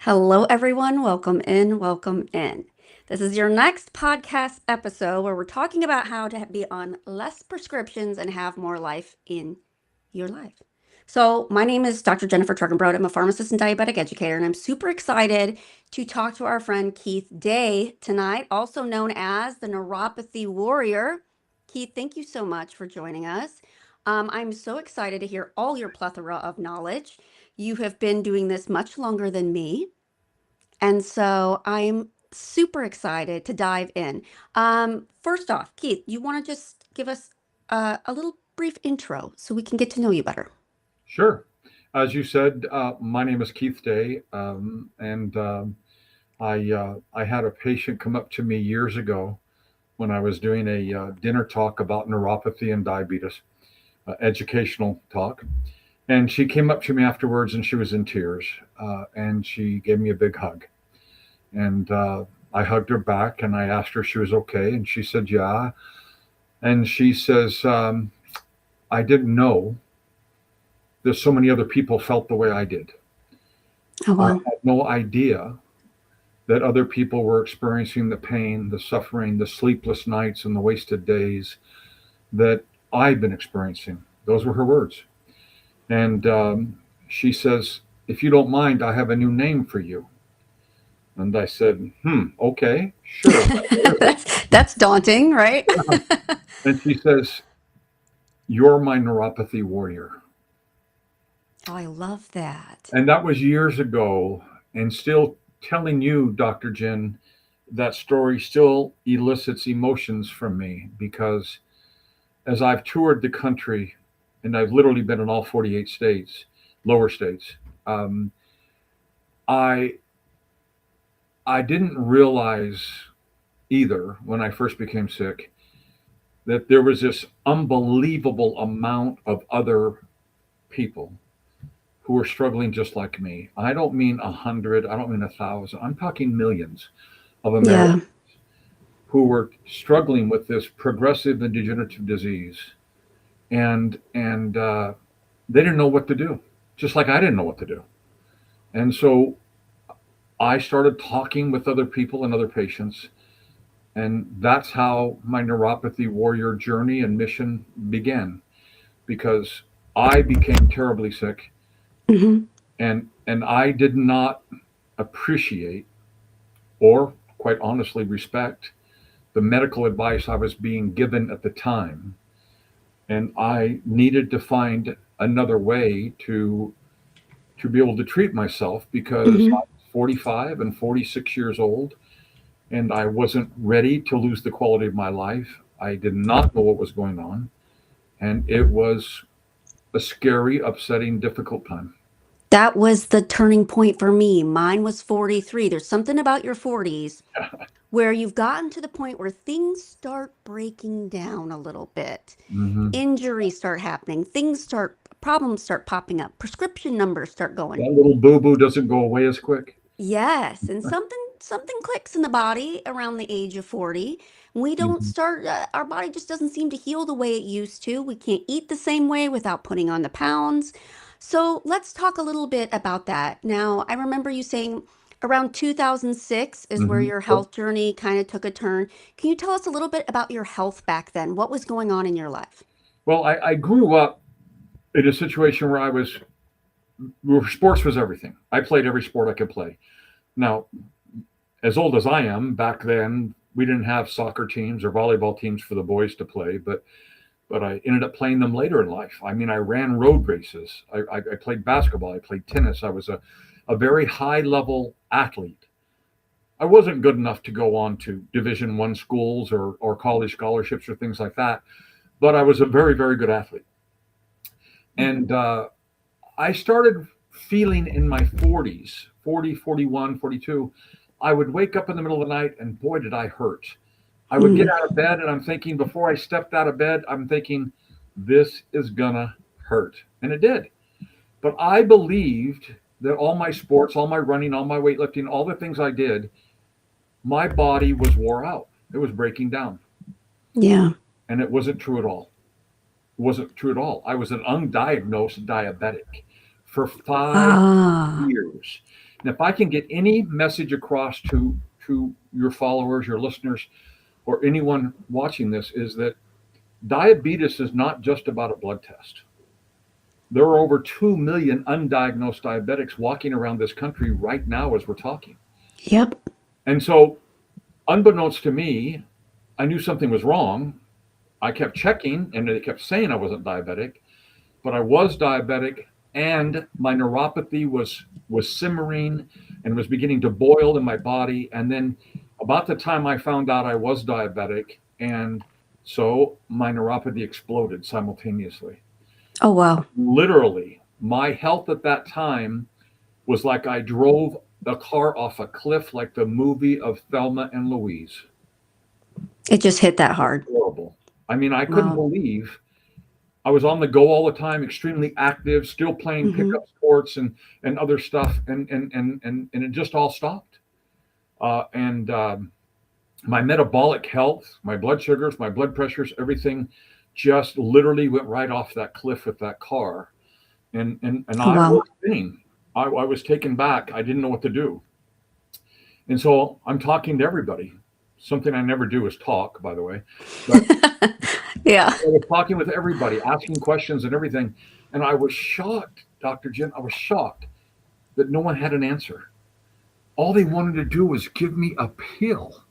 Hello, everyone. Welcome in. Welcome in. This is your next podcast episode where we're talking about how to be on less prescriptions and have more life in your life. So, my name is Dr. Jennifer Trunkenbrod. I'm a pharmacist and diabetic educator, and I'm super excited to talk to our friend Keith Day tonight, also known as the Neuropathy Warrior. Keith, thank you so much for joining us. I'm so excited to hear all your plethora of knowledge. You have been doing this much longer than me. And so I'm super excited to dive in. First off, Keith, you want to just give us a little brief intro so we can get to know you better? Sure. As you said, my name is Keith Day, and I had a patient come up to me years ago when I was doing a dinner talk about neuropathy and diabetes, educational talk. And she came up to me afterwards, and she was in tears, and she gave me a big hug. And I hugged her back, and I asked her if she was okay, and she said, "Yeah." And she says, "I didn't know that so many other people felt the way I did. Oh, I wow. had no idea that other people were experiencing the pain, the suffering, the sleepless nights, and the wasted days that I've been experiencing." Those were her words. And she says, "If you don't mind, I have a new name for you." And I said, "Okay, sure. What is it?" That's daunting, right? And she says, "You're my neuropathy warrior." Oh, I love that. And that was years ago. And still telling you, Dr. Jen, that story still elicits emotions from me because as I've toured the country, and I've literally been in all 48 states, lower states, um, I I didn't realize either when I first became sick that there was this unbelievable amount of other people who were struggling just like me. I don't mean 100, I don't mean 1,000. I'm talking millions of Yeah. Americans who were struggling with this progressive and degenerative disease, and they didn't know what to do, just like I didn't know what to do. And so I started talking with other people and other patients, and that's how my neuropathy warrior journey and mission began. Because I became terribly sick, Hmm. and I did not appreciate or, quite honestly, respect the medical advice I was being given at the time, and I needed to find another way to be able to treat myself because I Hmm. was 45 and 46 years old, and I wasn't ready to lose the quality of my life. I did not know what was going on, and it was a scary, upsetting, difficult time. That was the turning point for me. Mine was 43. There's something about your 40s where you've gotten to the point where things start breaking down a little bit. Hmm. Injuries start happening, problems start popping up, prescription numbers start going. That little boo boo doesn't go away as quick. Yes, and something clicks in the body around the age of 40. We don't Hmm. start our body just doesn't seem to heal the way it used to. We can't eat the same way without putting on the pounds. So, let's talk a little bit about that. Now, I remember you saying around 2006 is where Hmm. your health journey kind of took a turn. Can you tell us a little bit about your health back then? What was going on in your life? Well, I grew up in a situation where where sports was everything. I played every sport I could play. Now, as old as I am, back then we didn't have soccer teams or volleyball teams for the boys to play, but I ended up playing them later in life. I mean, I ran road races. I played basketball. I played tennis. I was a very high level athlete. I wasn't good enough to go on to Division One schools or college scholarships or things like that, but I was a very, very good athlete. And I started feeling in my 40s, 40, 41, 42. I would wake up in the middle of the night and boy, did I hurt. I would get Mm, out of bed and I'm thinking, before I stepped out of bed, I'm thinking, this is gonna hurt. And it did. But I believed that all my sports, all my running, all my weightlifting, all the things I did, my body was wore out. It was breaking down. yeah. And it wasn't true at all. It wasn't true at all. I was an undiagnosed diabetic for five Ah. years. And if I can get any message across to your followers, your listeners, or anyone watching this, is that diabetes is not just about a blood test. There are over 2 million undiagnosed diabetics walking around this country right now as we're talking. Yep. And so, unbeknownst to me, I knew something was wrong. I kept checking and they kept saying I wasn't diabetic, but I was diabetic, and my neuropathy was simmering and was beginning to boil in my body. And then about the time I found out I was diabetic, and so my neuropathy exploded simultaneously. Oh, wow. Literally, my health at that time was like I drove a car off a cliff, like the movie of Thelma and Louise. It just hit that It was hard. horrible. I mean, I couldn't Wow. believe I was on the go all the time, extremely active, still playing Mm-hmm. pickup sports and other stuff, and it just all stopped. And My metabolic health, my blood sugars, my blood pressures, everything just literally went right off that cliff with that car. And Oh, I wow. was spinning. I was taken back. I didn't know what to do. And so I'm talking to everybody. Something I never do is talk, by the way. But Yeah. I was talking with everybody, asking questions and everything. And I was shocked, Dr. Jim. I was shocked that no one had an answer. All they wanted to do was give me a pill.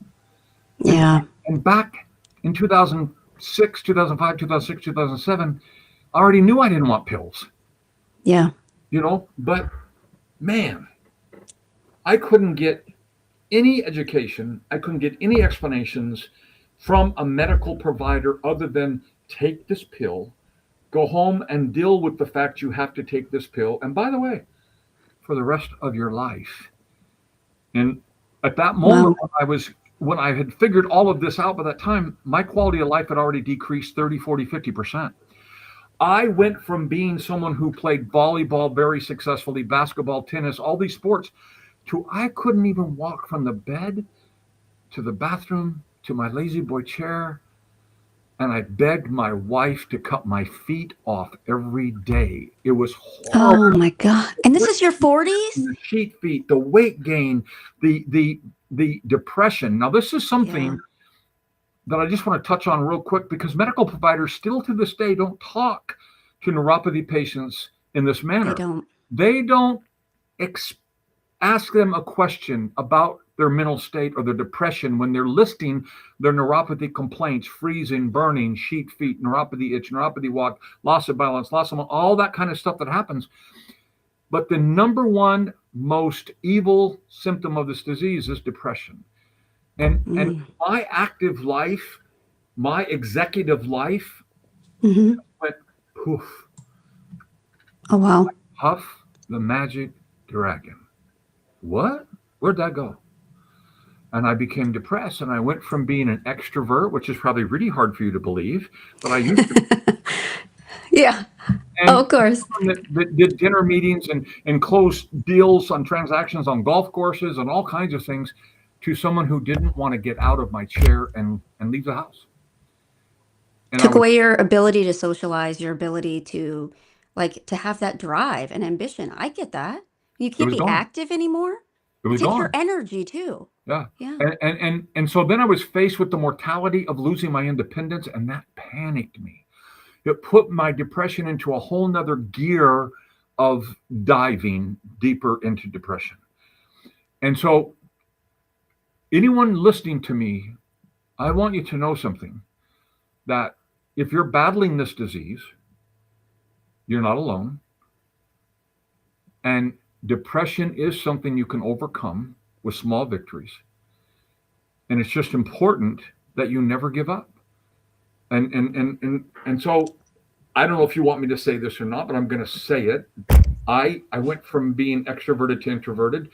And, Yeah. and back in 2006, 2005, 2006, 2007, I already knew I didn't want pills, Yeah. but man, I couldn't get any education. I couldn't get any explanations from a medical provider other than take this pill, go home and deal with the fact you have to take this pill. And by the way, for the rest of your life. And at that moment, Wow. when I had figured all of this out by that time, my quality of life had already decreased 30, 40, 50%. I went from being someone who played volleyball very successfully, basketball, tennis, all these sports, to I couldn't even walk from the bed to the bathroom to my lazy boy chair. And I begged my wife to cut my feet off every day. It was horrible. Oh, my God. And this is your 40s? The sheet feet, the weight gain, the depression. Now, this is Yeah. something that I just want to touch on real quick, because medical providers still to this day don't talk to neuropathy patients in this They manner. don't. They don't ex- ask them a question about their mental state or their depression when they're listing their neuropathy complaints: freezing, burning, sheet feet, neuropathy itch, neuropathy walk, loss of balance, loss of all that kind of stuff that happens. But the number one most evil symptom of this disease is depression. And Mm. my active life, my executive life Mm-hmm. went poof, Oh, wow. Huff the magic dragon. What? Where'd that go? And I became depressed, and I went from being an extrovert, which is probably really hard for you to believe, but I used to, Yeah. Oh, and of course. that did dinner meetings and closed deals on transactions on golf courses and all kinds of things, to someone who didn't want to get out of my chair and leave the house. And I Took was away your ability to socialize, your ability to to have that drive and ambition. I get that. You it can't was be gone. active anymore. It It was takes your gone. energy too. Yeah. Yeah. And so then I was faced with the mortality of losing my independence, and that panicked me. It put my depression into a whole nother gear of diving deeper into depression. And so, anyone listening to me, I want you to know something, that if you're battling this disease, you're not alone. And depression is something you can overcome with small victories. And it's just important that you never give up. And so I don't know if you want me to say this or not, but I'm going to say it. I went from being extroverted to introverted.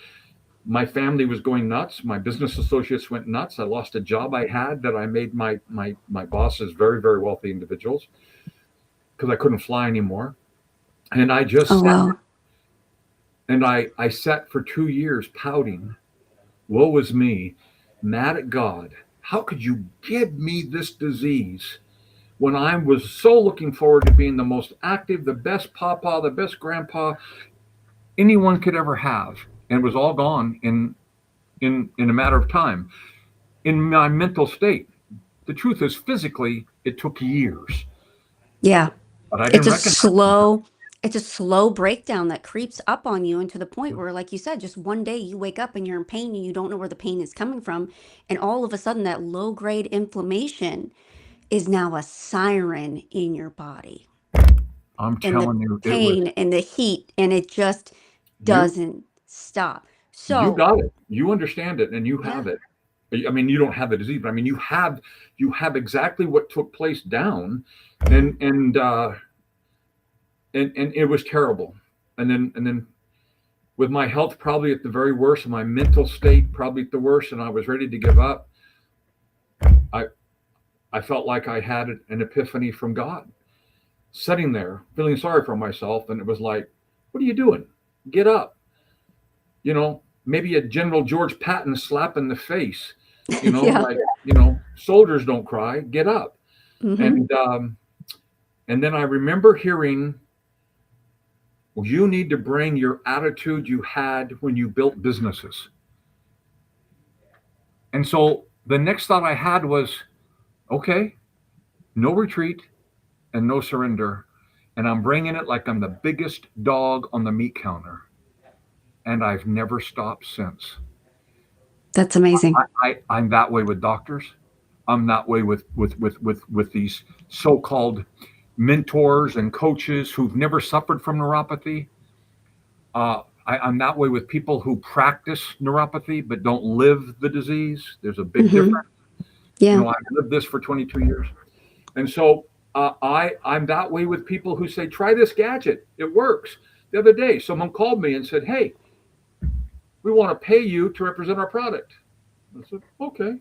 My family was going nuts. My business associates went nuts. I lost a job I had that I made my bosses very, very wealthy individuals, because I couldn't fly anymore. And I just Oh, sat, wow. and I sat for 2 years pouting. Woe is me, mad at God. How could you give me this disease when I was so looking forward to being the most active, the best papa, the best grandpa anyone could ever have? and it was all gone in a matter of time. In my mental state, the truth is, physically, it took years, Yeah. but I It's didn't a recognize slow it's a slow breakdown that creeps up on you, and to the point where, like you said, just one day you wake up and you're in pain and you don't know where the pain is coming from, and all of a sudden that low grade inflammation is now a siren in your body. I'm And the telling you, it was pain and the heat, and it just you. doesn't stop. You So, got it. You understand it, and you yeah. have it. I mean, you don't have the disease, but I mean, you have exactly what took place down, and and uh, and it was terrible. And then with my health probably at the very worst, and my mental state probably at the worst, and I was ready to give up. I I felt like I had an epiphany from God, sitting there feeling sorry for myself, and it was like, "What are you doing? Get up!" Maybe a General George Patton slap in the face. Yeah. Like soldiers don't cry. Get up. Mhm. And then I remember hearing, well, you need to bring your attitude you had when you built businesses. And so the next thought I had was, okay, no retreat and no surrender. And I'm bringing it like I'm the biggest dog on the meat counter. And I've never stopped since. That's amazing. I'm that way with doctors. I'm that way with these so-called mentors and coaches who've never suffered from neuropathy. I'm that way with people who practice neuropathy but don't live the disease. There's a big Mhm. difference. Yeah. I've lived this for 22 years, and so I'm that way with people who say, "Try this gadget; it works." The other day, someone called me and said, "Hey, we want to pay you to represent our product." I said, "Okay.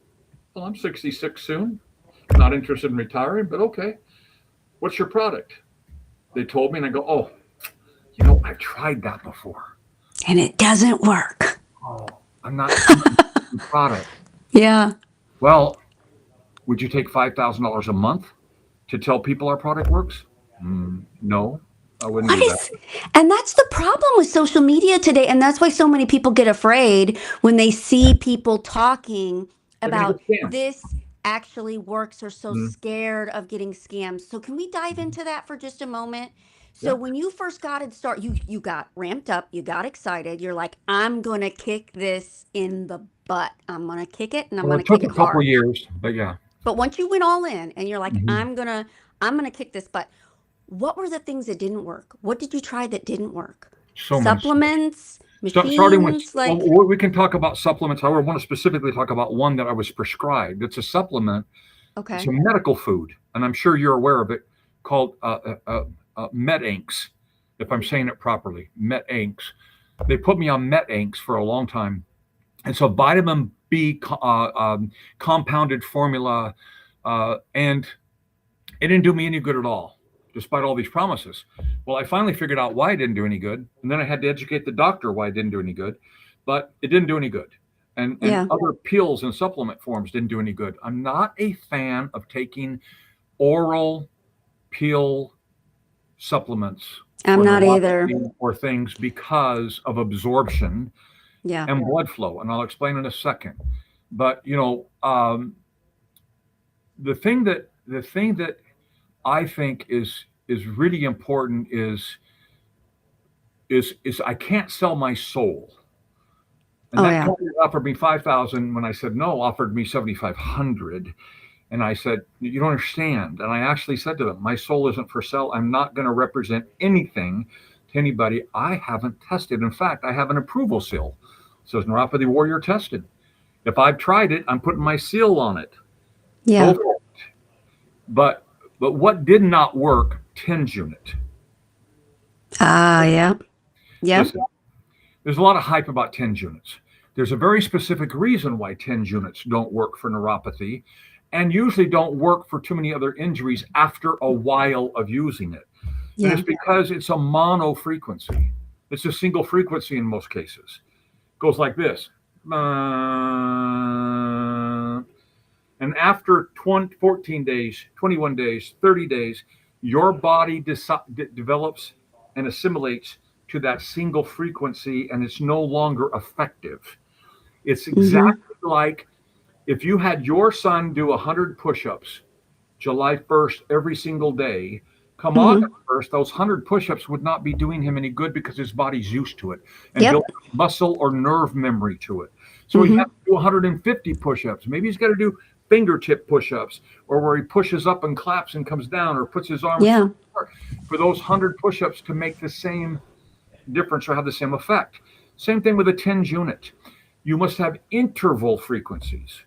Well, I'm 66 soon. Not interested in retiring, but okay. What's your product?" They told me, and I go, "Oh, I've tried that before. And it doesn't work. Oh, I'm not interested in the product." Yeah. Well, would you take $5,000 a month to tell people our product works? No, I wouldn't What do that. is, and that's the problem with social media today. And that's why so many people get afraid when they see people talking They're going to about get scammed. this actually works, or so Mm, scared of getting scammed. So can we dive into that for just a moment? So yeah. when you first got it start, you got ramped up, you got excited, you're like, I'm gonna kick this in the butt. I'm gonna kick it and I'm Well, gonna it kick took it a couple of hard. years, but yeah. But once you went all in and you're like, Mhm. I'm gonna kick this butt. What were the things that didn't work? What did you try that didn't work? So many stuff. Supplements, Starting with, machines, well, like, we can talk about supplements. I want to specifically talk about one that I was prescribed. It's a supplement. It's a okay. medical food, and I'm sure you're aware of it, called Metinx, if I'm saying it properly. Metinx. They put me on Metinx for a long time. It's a vitamin B compounded formula, and it didn't do me any good at all, despite all these promises. Well, I finally figured out why it didn't do any good, and then I had to educate the doctor why it didn't do any good, but it didn't do any good. And Yeah. other pills and supplement forms didn't do any good. I'm not a fan of taking oral pill supplements I'm for not either. neuropathy or things because of absorption Yeah. and blood flow, and I'll explain in a second. But the thing that I think is really important is I can't sell my soul. And Oh, that yeah. company offered me 5,000 when I said no, offered me 7,500. And I said, "You don't understand." And I actually said to them, "My soul isn't for sale. I'm not going to represent anything to anybody I haven't tested. In fact, I have an approval seal. It says Neuropathy Warrior tested. If I've tried it, I'm putting my seal on it. Go Yeah. for it." But what did not work? TENS unit. Ah, yeah. Yep. Listen, there's a lot of hype about TENS units. There's a very specific reason why TENS units don't work for neuropathy, and usually don't work for too many other injuries after a while of using it. And it's Yeah. because it's a mono frequency. It's a single frequency in most cases. It goes like this. And after 20, 14 days, 21 days, 30 days, your body develops and assimilates to that single frequency and it's no longer effective. It's Mm-hmm. exactly like if you had your son do 100 push ups July 1st every single day, come Mm-hmm. August 1st, those 100 push ups would not be doing him any good because his body's used to it and built Yep. muscle or nerve memory to it. So he has Mm-hmm. to do 150 push ups. Maybe he's got to do fingertip push ups or where he pushes up and claps and comes down or puts his arms Yeah. for those 100 push ups to make the same difference or have the same effect. Same thing with a TENS unit. You must have interval frequencies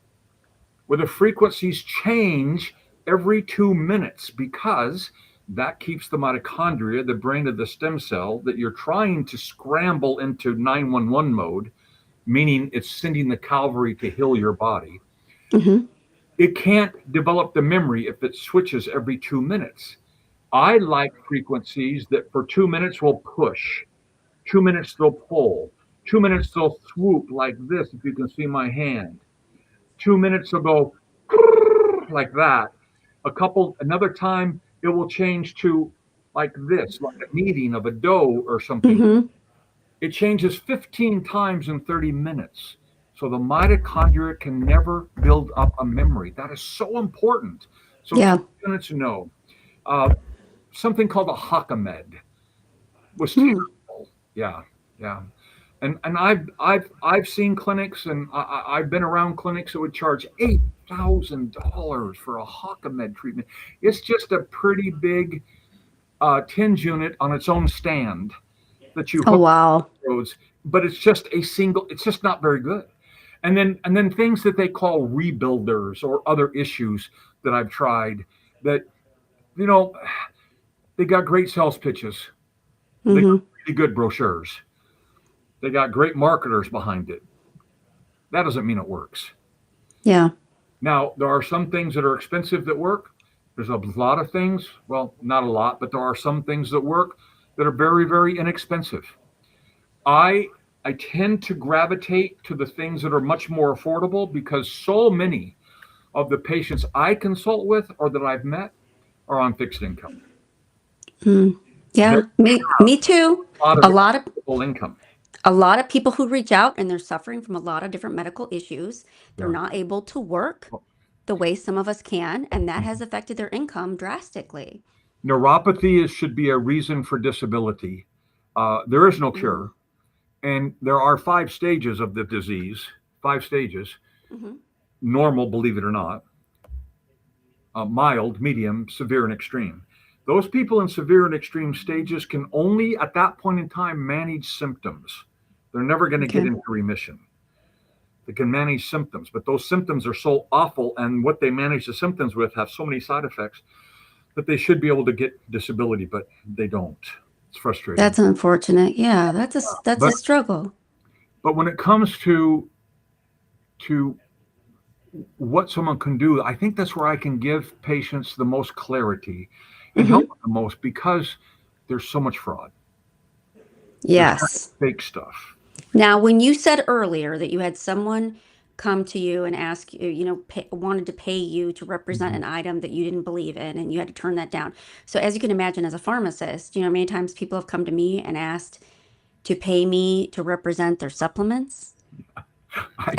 where the frequencies change every 2 minutes because that keeps the mitochondria, the brain of the stem cell that you're trying to scramble into 911 mode, meaning it's sending the cavalry to heal your body. Mm-hmm. It can't develop the memory if it switches every 2 minutes. I like frequencies that for 2 minutes will push, 2 minutes they'll pull, 2 minutes they'll swoop like this, if you can see my hand. 2 minutes they'll go like that. Another time it will change to like this, like a kneading of a dough or something. Mm-hmm. It changes 15 times in 30 minutes. So the mitochondria can never build up a memory. That is so important. So Yeah. 2 minutes, no. Uh, Something called a Hakamed was Hmm. terrible. Yeah, yeah. And I've seen clinics and I've been around clinics that would charge $8,000 for a Hakamed treatment. It's just a pretty big TENS unit on its own stand that you Oh, hook wow. roads, but it's just a single. It's just not very good. And then things that they call rebuilders or other issues that I've tried that you know they got great sales pitches. They got Mm-hmm. really good brochures. They got great marketers behind it. That doesn't mean it works. Yeah. Now, there are some things that are expensive that work. There's a lot of things, well, not a lot, but there are some things that work that are very, very inexpensive. I I tend to gravitate to the things that are much more affordable because so many of the patients I consult with or that I've met are on fixed income. Mm. They Yeah. have Me too. a lot of A lot of income. people who reach out and they're suffering from a lot of different medical issues. They're Yeah. not able to work the way some of us can, and that has affected their income drastically. Neuropathy should be a reason for disability. There is no Mm. cure, and there are 5 stages of the disease. 5 stages. Mm-hmm. Normal, believe it or not, mild, medium, severe, and extreme. Those people in severe and extreme stages can only, at that point in time, manage symptoms. They're never going to get Okay. into remission. They can manage symptoms, but those symptoms are so awful, and what they manage the symptoms with have so many side effects that they should be able to get disability, but they don't. It's frustrating. That's unfortunate. Yeah, that's a But struggle. when it comes to what someone can do, I think that's where I can give patients the most clarity and help Mm-hmm. them the most because there's so much fraud. There's so much Yes. fake stuff. Now, when you said earlier that you had someone come to you and ask you, wanted to pay you to represent Mhm. an item that you didn't believe in and you had to turn that down. So, as you can imagine, as a pharmacist, many times people have come to me and asked to pay me to represent their supplements.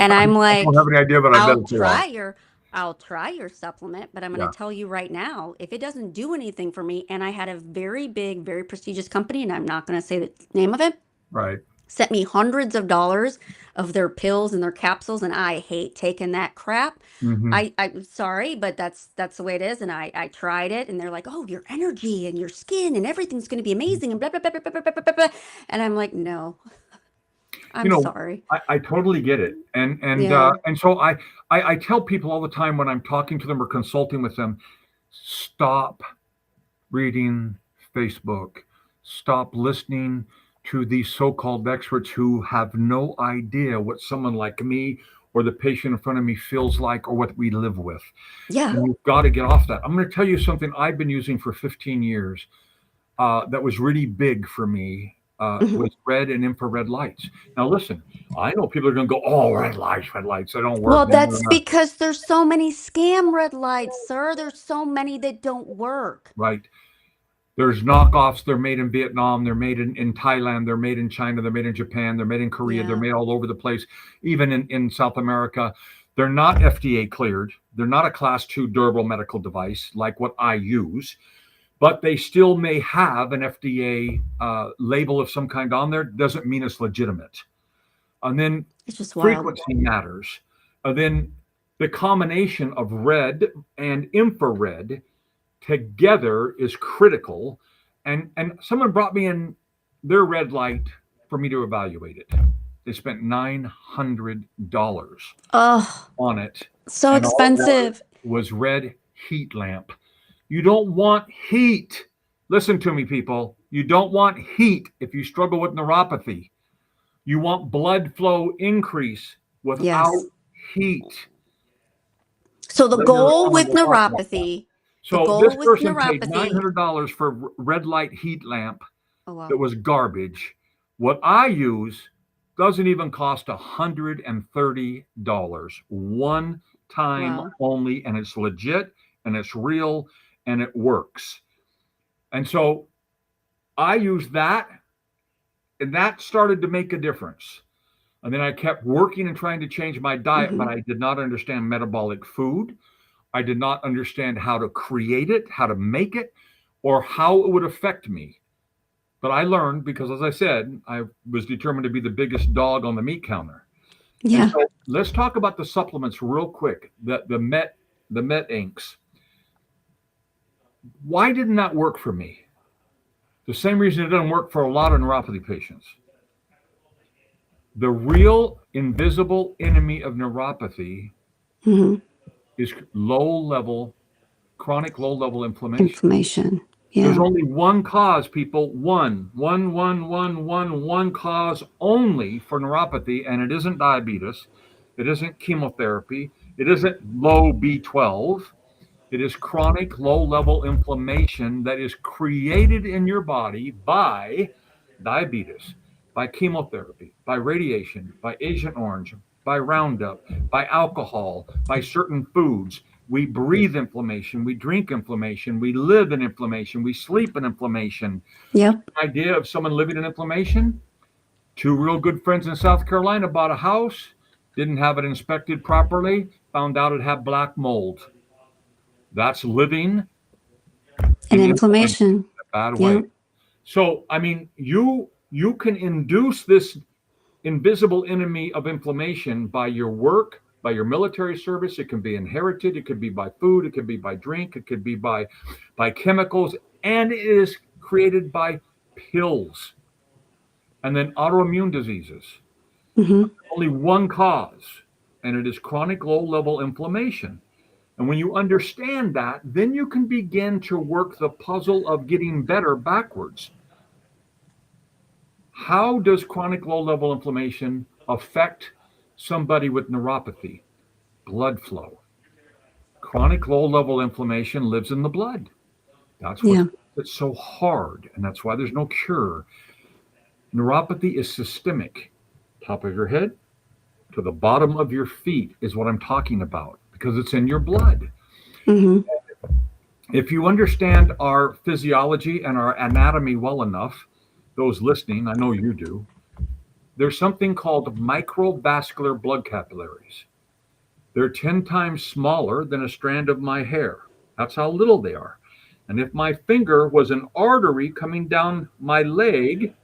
And I'm I don't have like, any idea, but I bet I'll it's a lot. try your I'll try your supplement, but I'm going to Yeah, tell you right now, if it doesn't do anything for me, and I had a very big, very prestigious company, and I'm not going to say the name of it, right. sent me hundreds of dollars of their pills and their capsules, and I hate taking that crap. Hmm. I'm sorry, but that's the way it is. And I tried it, and they're like, "Oh, your energy and your skin and everything's going to be amazing," and blah blah blah blah blah blah blah blah. And I'm like, "No, You I'm know, sorry." I totally get it, Yeah. and so I tell people all the time when I'm talking to them or consulting with them, stop reading Facebook, stop listening to these so-called experts who have no idea what someone like me or the patient in front of me feels like or what we live with. Yeah. And you've got to get off that. I'm going to tell you something I've been using for 15 years that was really big for me Mhm. was red and infrared lights. Now, listen, I know people are going to go, oh, red lights, they don't work. Well, that's because there's so many scam red lights, sir. There's so many that don't work. Right. There's knockoffs. They're made in Vietnam. They're made in Thailand. They're made in China. They're made in Japan. They're made in Korea. They're Yeah. made all over the place, even in South America. They're not FDA cleared. They're not a class 2 durable medical device like what I use, but they still may have an FDA label of some kind on there. Doesn't mean it's legitimate. And then It's just wild. frequency matters. And then the combination of red and infrared together is critical. And someone brought me in their red light for me to evaluate it. They spent $900 Oh, on it, so and all it expensive. was red heat lamp. You don't want heat. Listen to me, people. You don't want heat if you struggle with neuropathy. You want blood flow increase without Yes. heat. So the Later goal on, with we'll talk about that. neuropathy, the So this goal with person paid neuropathy. $900 for red light heat lamp Oh that wow. was garbage. What I use doesn't even cost $130. One time Wow. only, and it's legit and it's real and it works. And so I used that, and that started to make a difference. And then I kept working and trying to change my diet, but Hmm. I did not understand metabolic food. I did not understand how to create it, how to make it, or how it would affect me. But I learned because, as I said, I was determined to be the biggest dog on the meat counter. And Yeah. so let's talk about the supplements real quick. The Met inks. Why didn't that work for me? The same reason it doesn't work for a lot of neuropathy patients. The real invisible enemy of neuropathy Hmm. is chronic low level inflammation. Inflammation. There's Yeah. only one cause, people. One cause only for neuropathy, and it isn't diabetes. It isn't chemotherapy. It isn't low B12. It is chronic low level inflammation that is created in your body by diabetes, by chemotherapy, by radiation, by Agent Orange, by Roundup, by alcohol, by certain foods. We breathe inflammation, we drink inflammation, we live in inflammation, we sleep in inflammation. Yep. Idea of someone living in inflammation? Two real good friends in South Carolina bought a house, didn't have it inspected properly, found out it had black mold. That's living And in inflammation inflammation. in a bad way. Yep. So, I mean, you can induce this invisible enemy of inflammation by your work, by your military service. It can be inherited. It could be by food. It could be by drink. It could be by chemicals, and it is created by pills. And then autoimmune diseases. Hmm. Only one cause, and it is chronic low-level inflammation. And when you understand that, then you can begin to work the puzzle of getting better backwards. How does chronic low level inflammation affect somebody with neuropathy? Blood flow. Chronic low level inflammation lives in the blood. That's what Yeah. it's so hard, and that's why there's no cure. Neuropathy is systemic. Top of your head to the bottom of your feet is what I'm talking about because it's in your blood. Hmm. If you understand our physiology and our anatomy well enough, those listening, I know you do, there's something called microvascular blood capillaries. They're 10 times smaller than a strand of my hair. That's how little they are. And if my finger was an artery coming down my leg,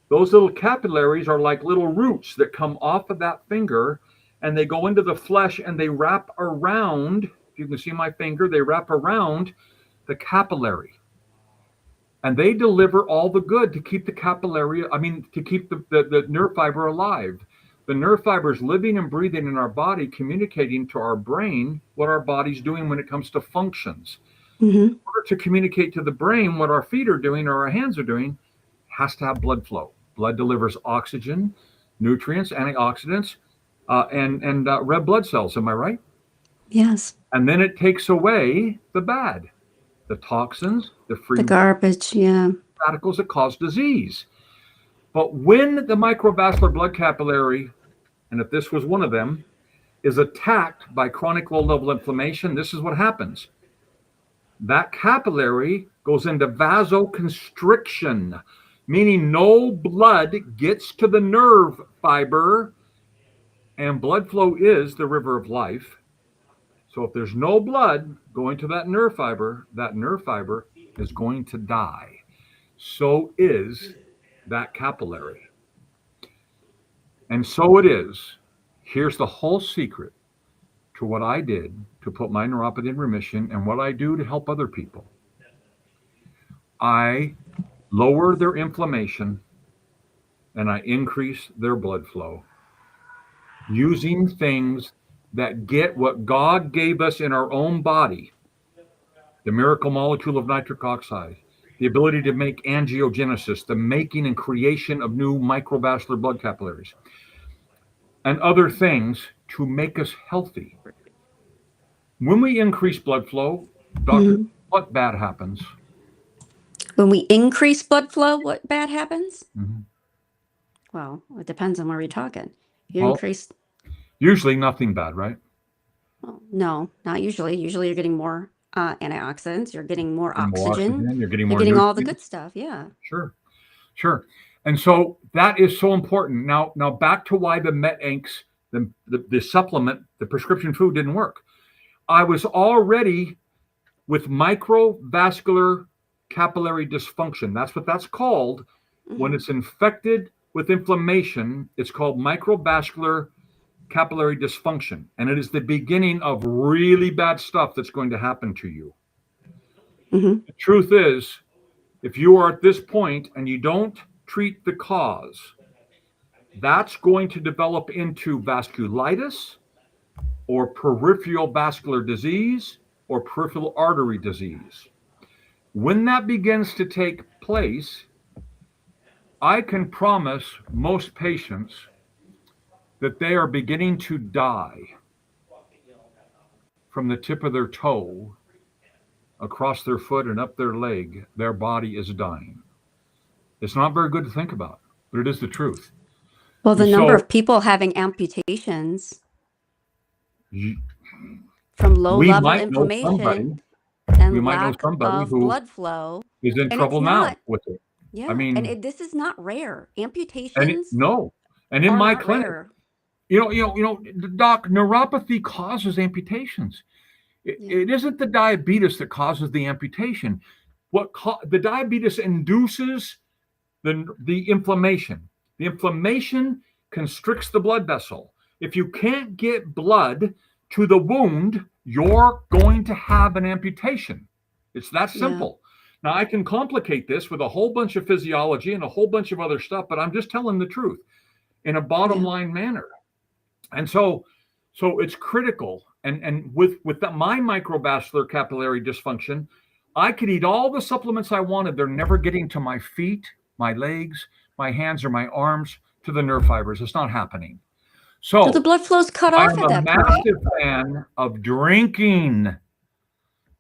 those little capillaries are like little roots that come off of that finger and they go into the flesh and they wrap around. If you can see my finger, they wrap around the capillary and they deliver all the good to keep the capillary, I mean, to keep the nerve fiber alive. The nerve fiber is living and breathing in our body, communicating to our brain what our body's doing when it comes to functions. Hmm. In order to communicate to the brain what our feet are doing or our hands are doing, has to have blood flow. Blood delivers oxygen, nutrients, antioxidants, and red blood cells. Am I right? Yes. And then it takes away the bad, the toxins, the The free garbage. Yeah. radicals that cause disease. But when the microvascular blood capillary, and if this was one of them, is attacked by chronic low level inflammation, this is what happens. That capillary goes into vasoconstriction, meaning no blood gets to the nerve fiber, and blood flow is the river of life. So if there's no blood going to that nerve fiber is going to die. So is that capillary. And so it is. Here's the whole secret to what I did to put my neuropathy in remission and what I do to help other people. I lower their inflammation and I increase their blood flow using things that get what God gave us in our own body, the miracle molecule of nitric oxide, the ability to make angiogenesis, the making and creation of new microvascular blood capillaries, and other things to make us healthy. When we increase blood flow, doctor, Mhm. what bad happens? When we increase blood flow, what bad happens? Mhm. Well, it depends on where we're talking. You Well, increase, usually nothing bad, right? well, no, not usually. Usually you're getting more antioxidants, you're getting more Getting more oxygen, oxygen, you're getting you're more getting all the good nutrients. stuff. Yeah. Sure, sure. And so that is so important. Now back to why the Met-Inks, the supplement, the prescription food didn't work. I was already with microvascular capillary dysfunction. That's what that's called. When Hmm. it's infected with inflammation, it's called microvascular capillary dysfunction. And it is the beginning of really bad stuff that's going to happen to you. Hmm. The truth is, if you are at this point and you don't treat the cause, that's going to develop into vasculitis or peripheral vascular disease or peripheral artery disease. When that begins to take place, I can promise most patients that they are beginning to die from the tip of their toe across their foot and up their leg. Their body is dying. It's not very good to think about, but it is the truth. Well, the And number so of people having amputations from low we level might know inflammation somebody, we and might know lack somebody of who blood flow. is in And it's trouble now not, with it. I yeah, and mean, this is not rare. Amputations no. And in are my not clinic, rare. doc, neuropathy causes amputations. It, Yeah, it isn't the diabetes that causes the amputation. The diabetes induces the inflammation. The inflammation constricts the blood vessel. If you can't get blood to the wound, you're going to have an amputation. It's that yeah, simple. Now, I can complicate this with a whole bunch of physiology and a whole bunch of other stuff, but I'm just telling the truth in a bottom yeah. line manner. And so it's critical. And with my microvascular capillary dysfunction, I could eat all the supplements I wanted. They're never getting to my feet, my legs, my hands, or my arms to the nerve fibers. It's not happening. So the So blood flow's cut I off am at a that point. massive fan of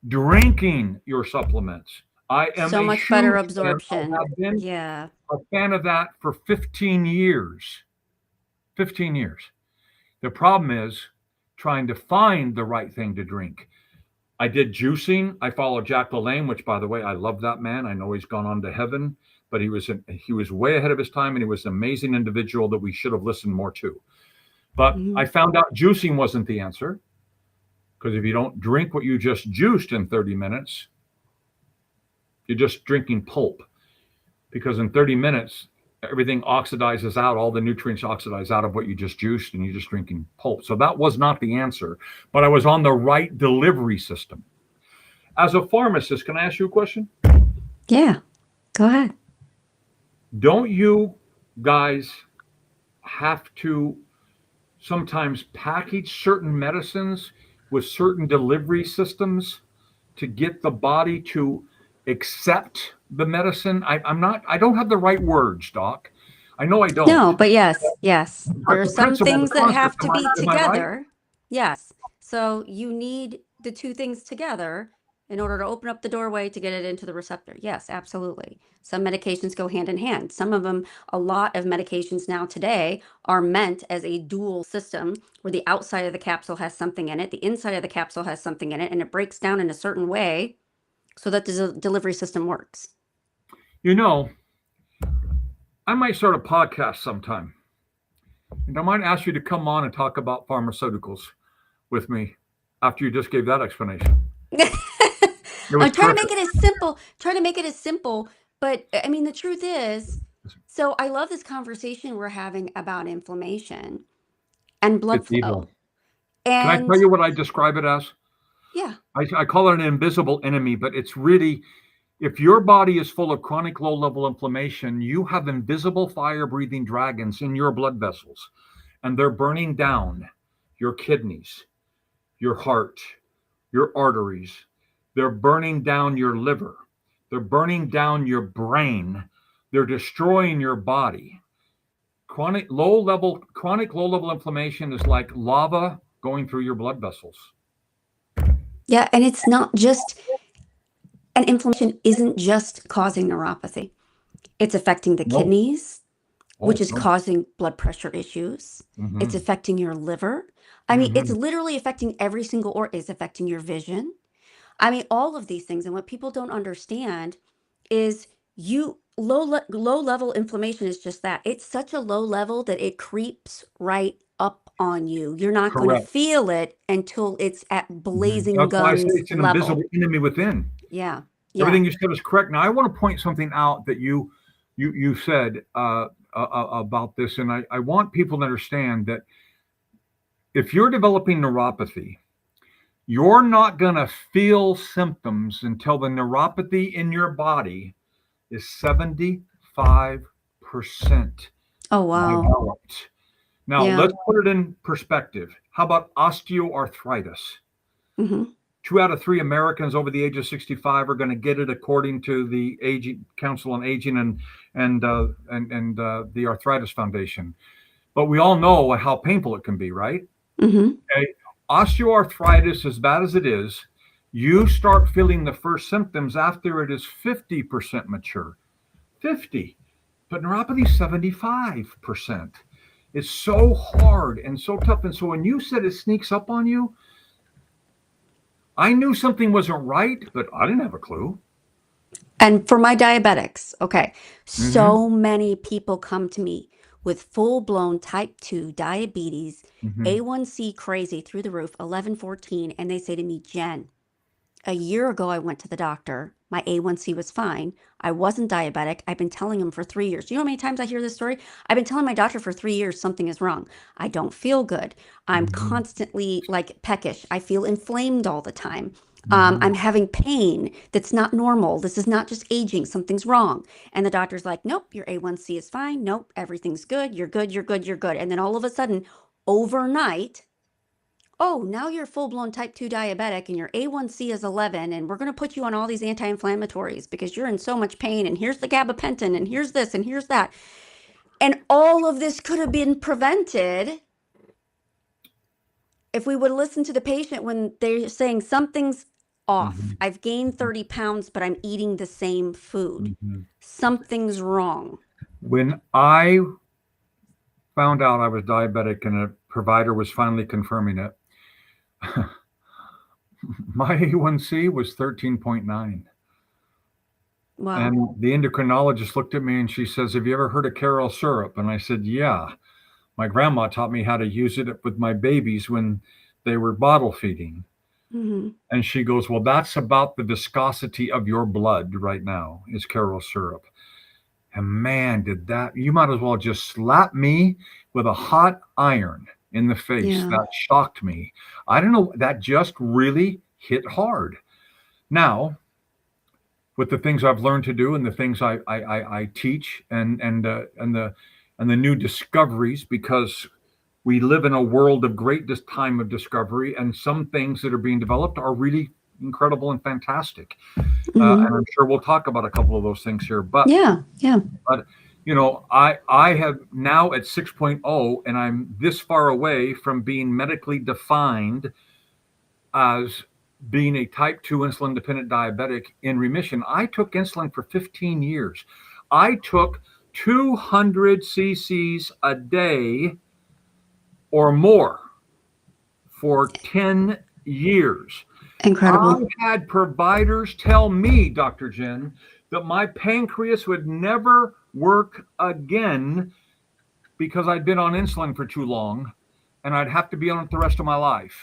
drinking your supplements. I am So a much better huge fan. I absorption. have been Yeah, a fan of that for 15 years. 15 years. The problem is trying to find the right thing to drink. I did juicing. I followed Jack LaLanne, which, by the way, I love that man. I know he's gone on to heaven, but he was way ahead of his time, and he was an amazing individual that we should have listened more to. But hmm, I found out juicing wasn't the answer, because if you don't drink what you just juiced in 30 minutes, you're just drinking pulp. Because in 30 minutes, everything oxidizes out, all the nutrients oxidize out of what you just juiced, and you're just drinking pulp. So that was not the answer, but I was on the right delivery system. As a pharmacist, can I ask you a question? yeah. Go ahead. Don't you guys have to sometimes package certain medicines with certain delivery systems to get the body to accept the medicine? I don't have the right words, doc. I know I don't. No, but yes, yes. There But are the some principle, the things that concept, have to am I, be am I right? together. Yes. So you need the two things together in order to open up the doorway to get it into the receptor. Yes, absolutely. Some medications go hand in hand. Some of them, a lot of medications now today are meant as a dual system where the outside of the capsule has something in it, the inside of the capsule has something in it, and it breaks down in a certain way so that the delivery system works. You know, I might start a podcast sometime, and I might ask you to come on and talk about pharmaceuticals with me after you just gave that explanation. It was I'm trying to terrific. make it as simple, trying to make it as simple, but I mean, the truth is, so I love this conversation we're having about inflammation and blood It's evil. flow. Can I tell And you what I describe it as? yeah, I call it an invisible enemy, but it's really, if your body is full of chronic low level inflammation, you have invisible fire breathing dragons in your blood vessels, and they're burning down your kidneys, your heart, your arteries. They're burning down your liver. They're burning down your brain. They're destroying your body. Chronic low level inflammation is like lava going through your blood vessels. yeah, and it's not just, and inflammation isn't just causing neuropathy. It's affecting the No. kidneys, which Oh, is no. causing blood pressure issues. It's Mm-hmm. affecting your liver. I mean, it's Mm-hmm. literally affecting every single organ. It's affecting your vision. I mean, all of these things. And what people don't understand is low level inflammation is just that. It's such a low level that it creeps right up on you. You're not going to Correct. feel it until it's at Mhm. blazing That's why I say guns it's an invisible level. enemy within. Yeah. Yeah. Everything you said is correct. Now, I want to point something out that you said about this, and I want people to understand that if you're developing neuropathy, you're not going to feel symptoms until the neuropathy in your body is 75% Oh, wow. developed. Now, Yeah. let's put it in perspective. How about osteoarthritis? Hmm. 2 out of 3 Americans over the age of 65 are going to get it, according to the Aging Council on Aging and the Arthritis Foundation. But we all know how painful it can be, right? Hmm. Okay. Osteoarthritis, as bad as it is, you start feeling the first symptoms after it is 50% mature. 50, but neuropathy 75%. It's so hard and so tough. And so when you said it sneaks up on you, I knew something wasn't right, but I didn't have a clue. And for my diabetics, okay, Mm-hmm. so many people come to me with full blown type 2 diabetes, Mm-hmm. A1C crazy through the roof, 11, 14, and they say to me, Jen, a year ago I went to the doctor. My A1C was fine. I wasn't diabetic. I've been telling him for 3 years. You know how many times I hear this story? I've been telling my doctor for 3 years something is wrong. I don't feel good. I'm Mm-hmm. constantly like peckish. I feel inflamed all the time. Mm-hmm. I'm having pain that's not normal. This is not just aging. Something's wrong. And the doctor's like, nope, your A1C is fine. Nope, everything's good. You're good. You're good. You're good. And then all of a sudden, overnight, oh, now you're full blown type 2 diabetic and your A1C is 11, and we're going to put you on all these anti inflammatories because you're in so much pain. And here's the gabapentin, and here's this, and here's that. And all of this could have been prevented if we would listen to the patient when they're saying something's off. Mm-hmm. I've gained 30 pounds, but I'm eating the same food. Mm-hmm. Something's wrong. When I found out I was diabetic and a provider was finally confirming it, my A1C was 13.9. Wow. And the endocrinologist looked at me and she says, "Have you ever heard of Carol syrup?" And I said, "Yeah. My grandma taught me how to use it with my babies when they were bottle feeding." Mm-hmm. And she goes, "Well, that's about the viscosity of your blood right now, is Carol syrup." And man, did that, you might as well just slap me with a hot iron in the face. Yeah. That shocked me. I don't know, that just really hit hard. Now, with the things I've learned to do and the things I teach and the new discoveries, because we live in a world of great time of discovery, and some things that are being developed are really incredible and fantastic. Mm-hmm. And I'm sure we'll talk about a couple of those things here. But Yeah. Yeah. but I have now at 6.0, and I'm this far away from being medically defined as being a type 2 insulin dependent diabetic in remission. I took insulin for 15 years. I took 200 cc's a day or more for 10 years. I Incredible. had providers tell me, Dr. Jen, that my pancreas would never work again because I'd been on insulin for too long and I'd have to be on it the rest of my life.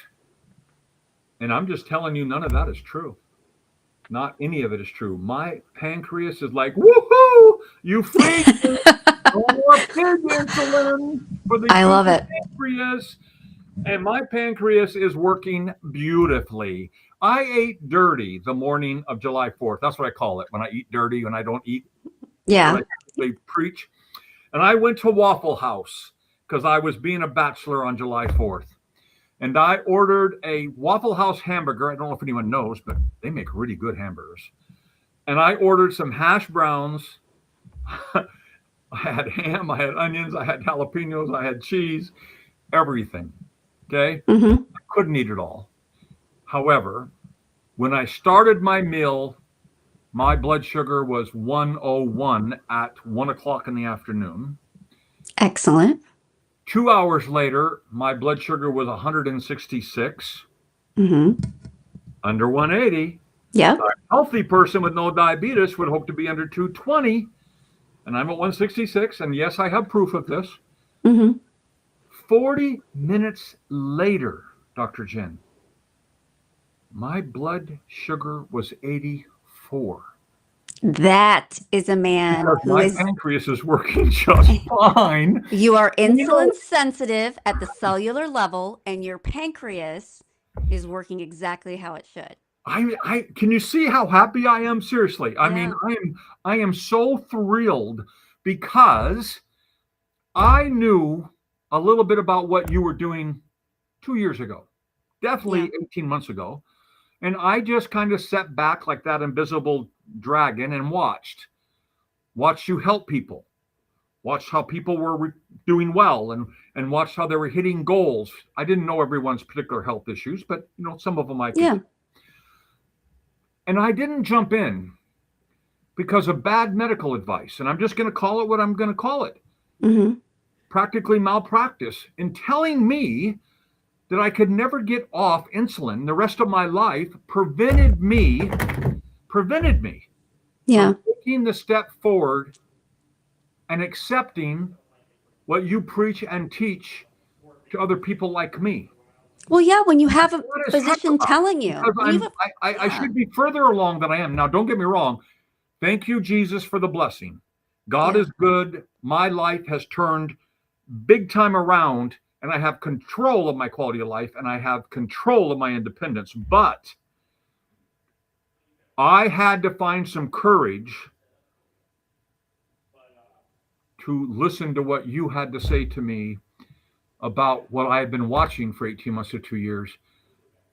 And I'm just telling you, none of that is true. Not any of it is true. My pancreas is like, woohoo, you freaked me. No more pig insulin for the I love human it. pancreas. And my pancreas is working beautifully. I ate dirty the morning of July 4th. That's what I call it, when I eat dirty, when I don't eat what Yeah. I typically preach. And I went to Waffle House because I was being a bachelor on July 4th. And I ordered a Waffle House hamburger. I don't know if anyone knows, but they make really good hamburgers. And I ordered some hash browns. I had ham, I had onions, I had jalapenos, I had cheese, everything. Okay. Mm-hmm. Couldn't eat it all. However, when I started my meal, my blood sugar was 101 at 1 o'clock in the afternoon. Excellent. 2 hours later, my blood sugar was 166, Mm-hmm. under 180. Yep. A healthy person with no diabetes would hope to be under 220, and I'm at 166. And yes, I have proof of this. Mm-hmm. 40 minutes later, Dr. Jen, my blood sugar was 84. That is a man Because who my is, pancreas is working just fine. you are You insulin know, sensitive at the cellular level, and your pancreas is working exactly how it should. I can you see how happy I am? Seriously, I mean, Yeah. I am so thrilled because I knew a little bit about what you were doing 2 years ago, Yeah. definitely 18 months ago, and I just kind of sat back like that invisible dragon and watched you help people, watched how people were doing well, and watched how they were hitting goals. I didn't know everyone's particular health issues, but some of them I could. Yeah. And I didn't jump in because of bad medical advice. And I'm just going to call it what I'm going to call it, Mm-hmm. practically malpractice, in telling me that I could never get off insulin the rest of my life prevented me Yeah. from taking the step forward and accepting what you preach and teach to other people like me. Well, yeah, when you have a What is heck physician about? telling you, Because when you have I yeah, should be further along than I am. Now, don't get me wrong. Thank you, Jesus, for the blessing. God yeah, is good. My life has turned big time around, and I have control of my quality of life, and I have control of my independence. But I had to find some courage to listen to what you had to say to me about what I had been watching for 18 months to 2 years.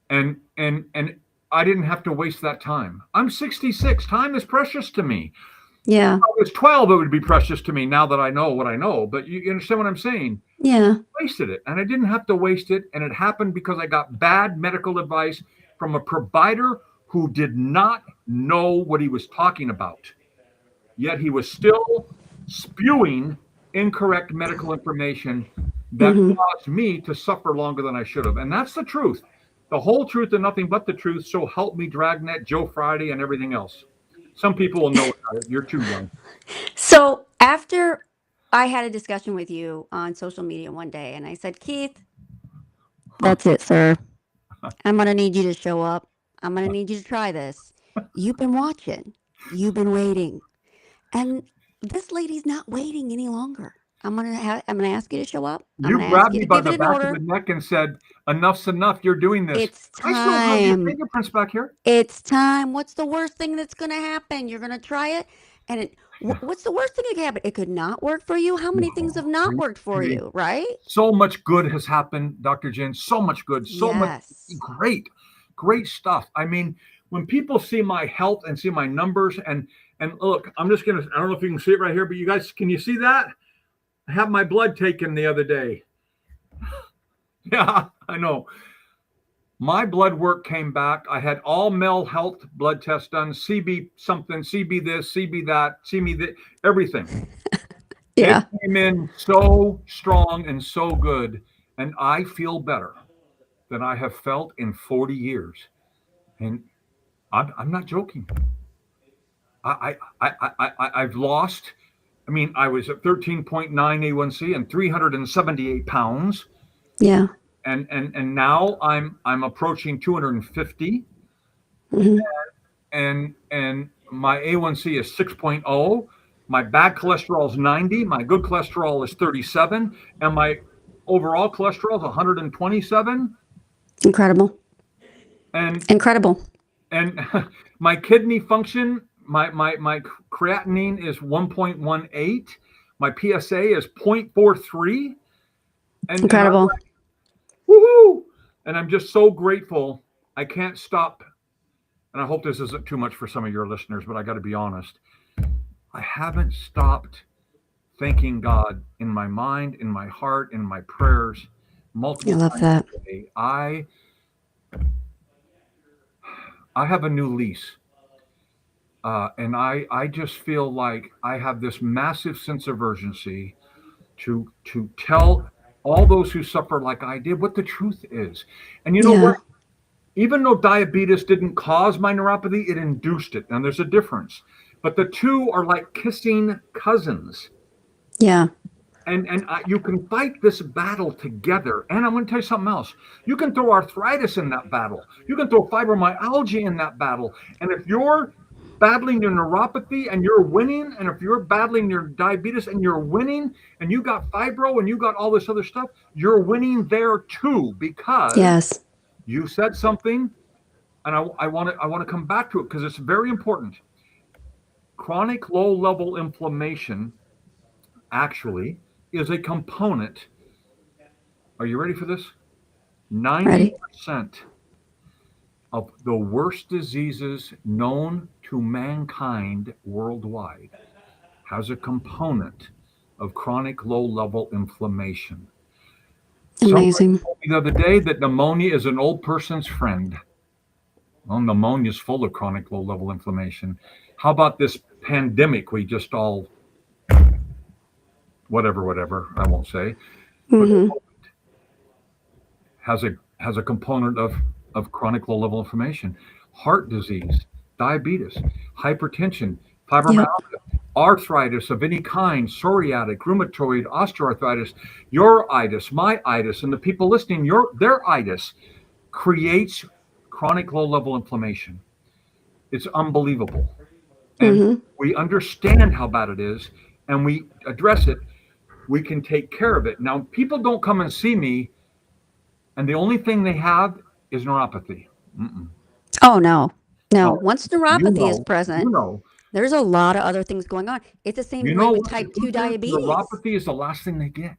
And I didn't have to waste that time. I'm 66. Time is precious to me. yeah, If I was 12, it would be precious to me now that I know what I know. But you understand what I'm saying? yeah, Wasted it. And I didn't have to waste it. And it happened because I got bad medical advice from a provider who did not know what he was talking about. Yet he was still spewing incorrect medical information that mm-hmm. caused me to suffer longer than I should have. And that's the truth. The whole truth and nothing but the truth. So help me, Dragnet, Joe Friday, and everything else. Some people will know about it. You're too young. So after I had a discussion with you on social media one day, and I said, Keith, that's it, sir. I'm gonna need you to show up. I'm gonna need you to try this. You've been watching. You've been waiting. And this lady's not waiting any longer. I'm gonna ask you to show up. I'm You gonna ask grabbed you me to by give the it in back of the order. neck and said, enough's enough. You're doing this. It's I still have your time. fingerprints back here. It's time. What's the worst thing that's gonna happen? You're gonna try it, and what's the worst thing that can happen? It could not work for you. How many things have Are not you worked for kidding me? you? Right? So much good has happened, Dr. Jen. So much good. So much Yes. great stuff. I mean, when people see my health and see my numbers and look, I don't know if you can see it right here, but you guys, can you see that? I had my blood taken the other day. Yeah, I know. My blood work came back. I had all male health blood tests done, CB something, CB this, CB that, CB that, everything. They Yeah. came in so strong and so good, and I feel better than I have felt in 40 years. And I'm not joking. I've lost. I mean, I was at 13.9 A1C and 378 pounds, Yeah. and now I'm approaching 250, Hmm. and my A1C is 6.0. My bad cholesterol is 90. My good cholesterol is 37, and my overall cholesterol is 127. Incredible. And Incredible. and my kidney function, my creatinine is 1.18. My PSA is 0.43, and I'm Incredible. like, woohoo! And I'm just so grateful. I can't stop. And I hope this isn't too much for some of your listeners, but I got to be honest. I haven't stopped thanking God in my mind, in my heart, in my prayers I multiple love times that. a day. I have a new lease. And I just feel like I have this massive sense of urgency to tell all those who suffer like I did what the truth is. And you know Yeah. what? Even though diabetes didn't cause my neuropathy, it induced it. And there's a difference. But the two are like kissing cousins. Yeah. And you can fight this battle together. And I'm going to tell you something else. You can throw arthritis in that battle. You can throw fibromyalgia in that battle. And if you're battling your neuropathy and you're winning, and if you're battling your diabetes and you're winning, and you got fibro and you got all this other stuff, you're winning there too, because Yes. you said something, and I want to come back to it because it's very important. Chronic low level inflammation actually is a component. Are you ready for this? Ready? 90% of the worst diseases known to mankind worldwide has a component of chronic low level inflammation. Somebody Amazing. told me the other day that pneumonia is an old person's friend. Well, pneumonia is full of chronic low level inflammation. How about this pandemic we just all, whatever, I won't say, but Hmm. has a component of chronic low level inflammation, heart disease, diabetes, hypertension, Yep. fibromyalgia, arthritis of any kind, psoriatic, rheumatoid, osteoarthritis, your itis, my itis, and the people listening, their itis creates chronic low level inflammation. It's unbelievable. And Hmm. we understand how bad it is and we address it. We can take care of it. Now, people don't come and see me and the only thing they have is neuropathy. Mm-mm. Oh, no. No. No, Once you neuropathy is know, you present, know, there's a lot of other things going on. It's the same you way know with what the type 2 truth is? diabetes. Neuropathy is the last thing they get.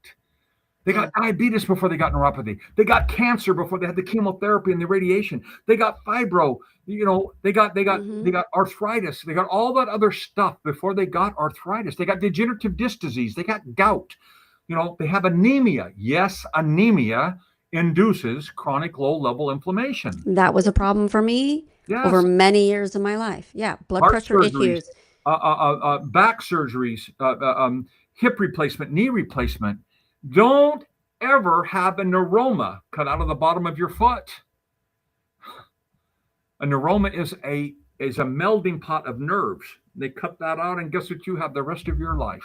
They got Yeah. diabetes before they got neuropathy. They got cancer before they had the chemotherapy and the radiation. They got fibro. They Hmm. got arthritis. They got all that other stuff before they got arthritis. They got degenerative disc disease. They got gout. They have anemia. Yes, anemia induces chronic low level inflammation. That was a problem for me over Yes, many years of my life. Yeah. Blood heart pressure surgeries, issues. back surgeries, hip replacement, knee replacement. Don't ever have a neuroma cut out of the bottom of your foot. A neuroma is a melding pot of nerves. They cut that out, and guess what? You have the rest of your life.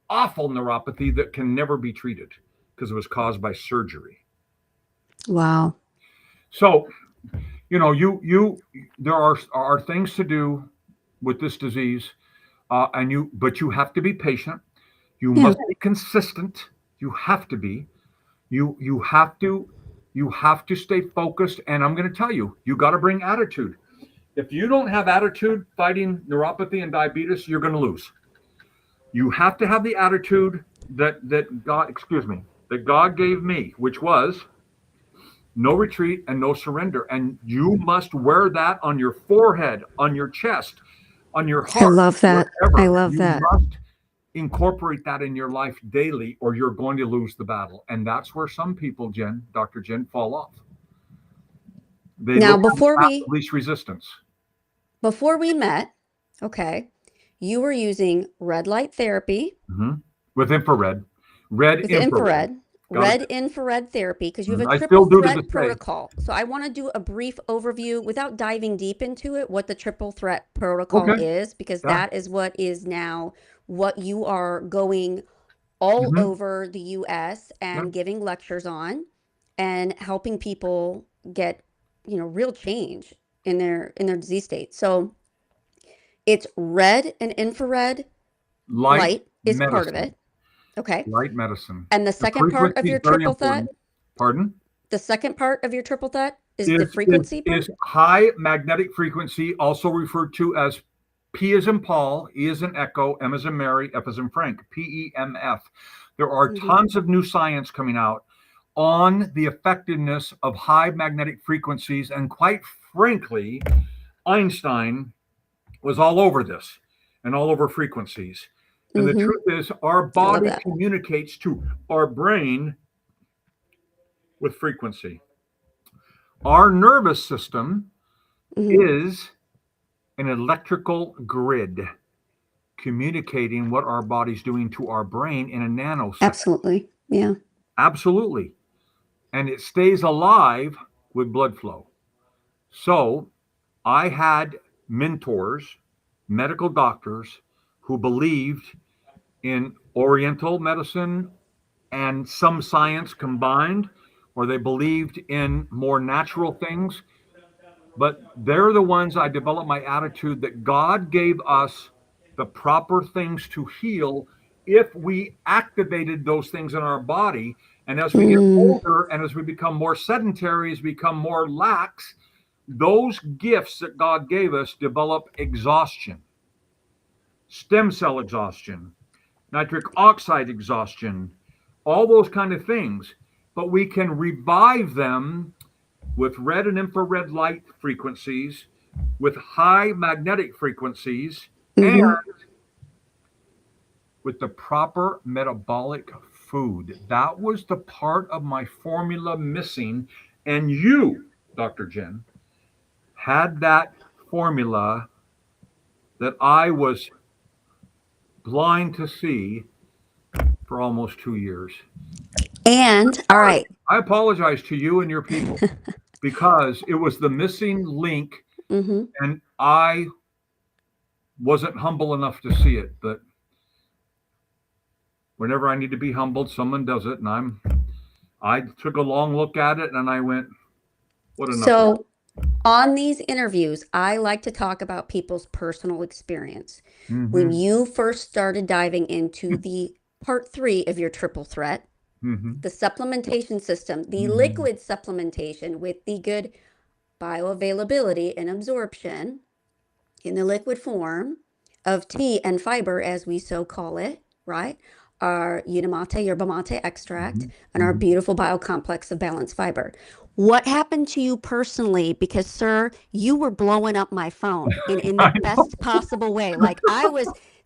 Awful neuropathy that can never be treated because it was caused by surgery. Wow. So you there are things to do with this disease, but you have to be patient. You Yeah. must be consistent. You have to be. You have to stay focused. And I'm going to tell you, you got to bring attitude. If you don't have attitude fighting neuropathy and diabetes, you're going to lose. You have to have the attitude that God gave me, which was no retreat and no surrender. And you must wear that on your forehead, on your chest, on your I heart, love that. I wherever. love You that. must incorporate that in your life daily, or you're going to lose the battle. And that's where some people, Dr. Jen, fall off. They Now, look for the path of least resistance. before we met, okay, you were using red light therapy Hmm. With infrared, red with infrared. infrared, Got it. red infrared therapy, because you have a I still triple do to this threat day. protocol. So I want to do a brief overview without diving deep into it, what the triple threat protocol Okay. is, because Yeah. that is what is now what you are going all Hmm. over the US Yeah. and giving lectures on and helping people get, real change in their disease state. So it's red and infrared Light light is part of medicine. it. Okay. Light medicine. And the The second part of frequency your is very triple threat, important. Pardon? the second part of your triple threat is the Is frequency part. is high magnetic frequency, also referred to as P as in Paul, E as in Echo, M as in Mary, F as in Frank, PEMF. There are Mm-hmm. tons of new science coming out on the effectiveness of high magnetic frequencies, and quite frankly, Einstein was all over this and all over frequencies. And the Mm-hmm. truth is, our I love body that. communicates to our brain with frequency. Our nervous system Mm-hmm. is an electrical grid communicating what our body's doing to our brain in a nanosecond. Absolutely. Yeah. Absolutely. And it stays alive with blood flow. So I had mentors, medical doctors, who believed in Oriental medicine and some science combined, or they believed in more natural things. But they're the ones I developed my attitude that God gave us the proper things to heal if we activated those things in our body. And as we get Mm, older and as we become more sedentary, as we become more lax, those gifts that God gave us develop exhaustion, stem cell exhaustion, nitric oxide exhaustion, all those kind of things. But we can revive them with red and infrared light frequencies, with high magnetic frequencies, and mm-hmm. with the proper metabolic food. That was the part of my formula missing. And you, Dr. Jen, had that formula that I was blind to see for almost 2 years. And all right. I apologize to you and your people because it was the missing link, Mm-hmm. and I wasn't humble enough to see it. But whenever I need to be humbled, someone does it, and I took a long look at it and I went, what a knuckle. So on these interviews, I like to talk about people's personal experience. When Mm-hmm. you first started diving into the part three of your triple threat, Mm-hmm. the supplementation system, the Mm-hmm. liquid supplementation with the good bioavailability and absorption in the liquid form of tea and fiber, as we so call it, right? Our Unamate yerba mate extract and our Mm-hmm. beautiful biocomplex of balanced fiber. What happened to you personally? Because, sir, you were blowing up my phone in the I know. best possible way. Like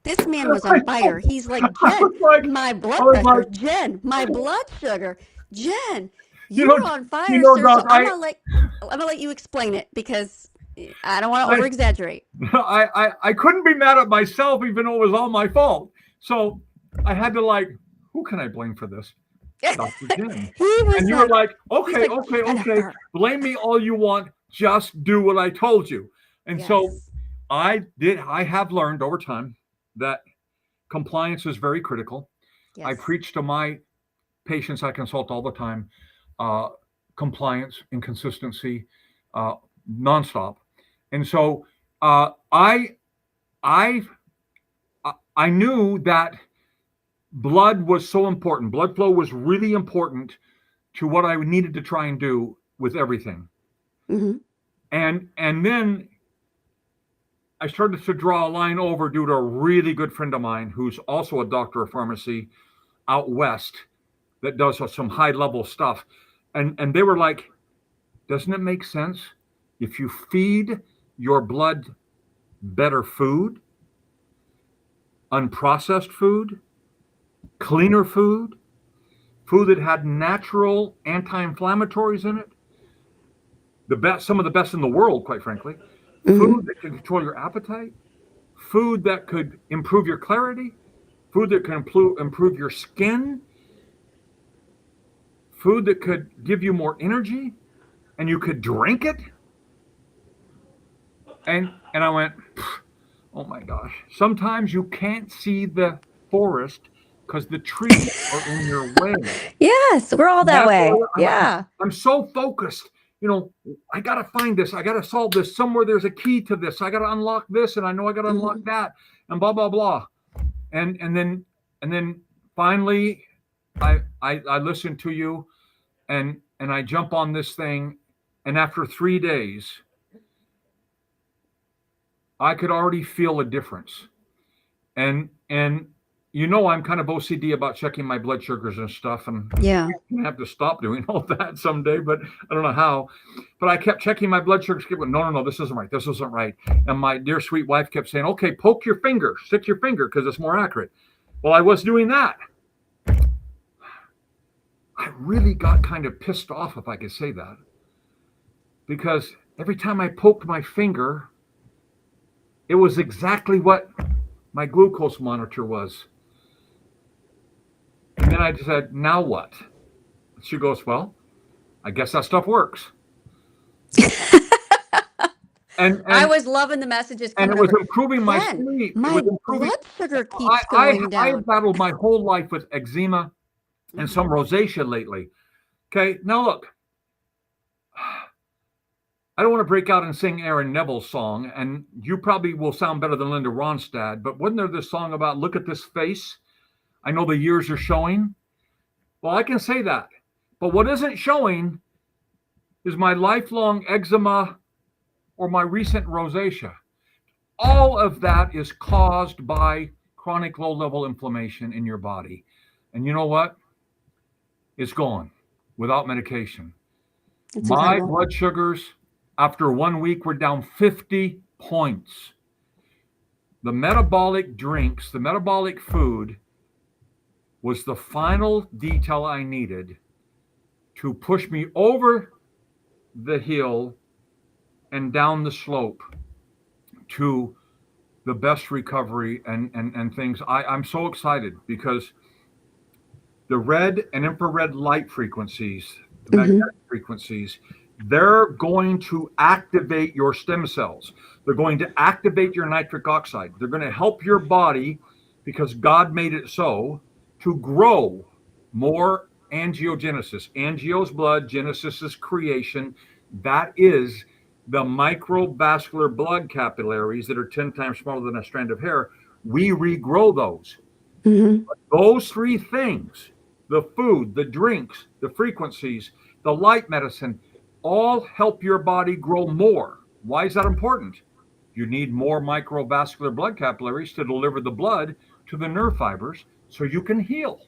this man was I on fire. know. He's like, I Jen, was like, my I blood was like, pressure, Jen, my blood sugar, Jen, you you know, were on you fire, know, sir. So Doc, I'm gonna let you explain it because I don't want to over I, exaggerate. I couldn't be mad at myself, even though it was all my fault. So I had to like, who can I blame for this? Dr. Jen. He was And you were like, like, he's okay, like, okay, okay. Jennifer. Blame me all you want. Just do what I told you. And so Yes. I have learned over time that compliance is very critical. I Yes. preach to my patients I consult all the time, uh, compliance and consistency, uh, nonstop. And so uh, I, I, I knew that blood was so important. Blood flow was really important to what I needed to try and do with everything. Mm-hmm. And then I started to draw a line over due to a really good friend of mine who's also a doctor of pharmacy out west that does some high level stuff. And they were like, doesn't it make sense if you feed your blood better food, unprocessed food, cleaner food, food that had natural anti-inflammatories in it, the best, some of the best in the world, quite frankly, Mm-hmm. food that can control your appetite, food that could improve your clarity, food that can improve your skin, food that could give you more energy and you could drink it. And I went, oh my gosh. Sometimes you can't see the forest because the trees are in your way. Yes, we're all And that that's way. why Yeah. I'm so focused. You know, I got to find this. I got to solve this. Somewhere there's a key to this. I got to unlock this, and I know I got to unlock Hmm. that, and blah blah blah. And then finally, I listen to you, and I jump on this thing, and after 3 days, I could already feel a difference. And I'm kind of OCD about checking my blood sugars and stuff, and Yeah. I'm gonna have to stop doing all that someday, but I don't know how. But I kept checking my blood sugars, kept going, no, no, no, this isn't right, this isn't right. And my dear sweet wife kept saying, okay, poke your finger, stick your finger, because it's more accurate. Well, I was doing that. I really got kind of pissed off, if I could say that, because every time I poked my finger, it was exactly what my glucose monitor was. And then I just said, now what? She goes, well, I guess that stuff works. And I and was loving the messages and coming it was over. improving my Ken, sleep. It was my improving. blood sugar I keeps I going I have down. battled my whole life with eczema and some rosacea lately. Okay, now look, I don't want to break out and sing Aaron Neville's song, and you probably will sound better than Linda Ronstadt. But wasn't there this song about look at this face? I know the years are showing. Well, I can say that, but what isn't showing is my lifelong eczema or my recent rosacea. All of that is caused by chronic low level inflammation in your body. And you know what? It's gone without medication. It's My incredible. blood sugars after 1 week were down 50 points. The metabolic drinks, the metabolic food was the final detail I needed to push me over the hill and down the slope to the best recovery and things. I'm so excited because the red and infrared light frequencies, the Hmm. magnetic frequencies, they're going to activate your stem cells. They're going to activate your nitric oxide. They're going to help your body, because God made it so, to grow more angiogenesis. Angio's blood, genesis is creation. That is the microvascular blood capillaries that are 10 times smaller than a strand of hair. We regrow those. Hmm. Those three things, the food, the drinks, the frequencies, the light medicine, all help your body grow more. Why is that important? You need more microvascular blood capillaries to deliver the blood to the nerve fibers so you can heal.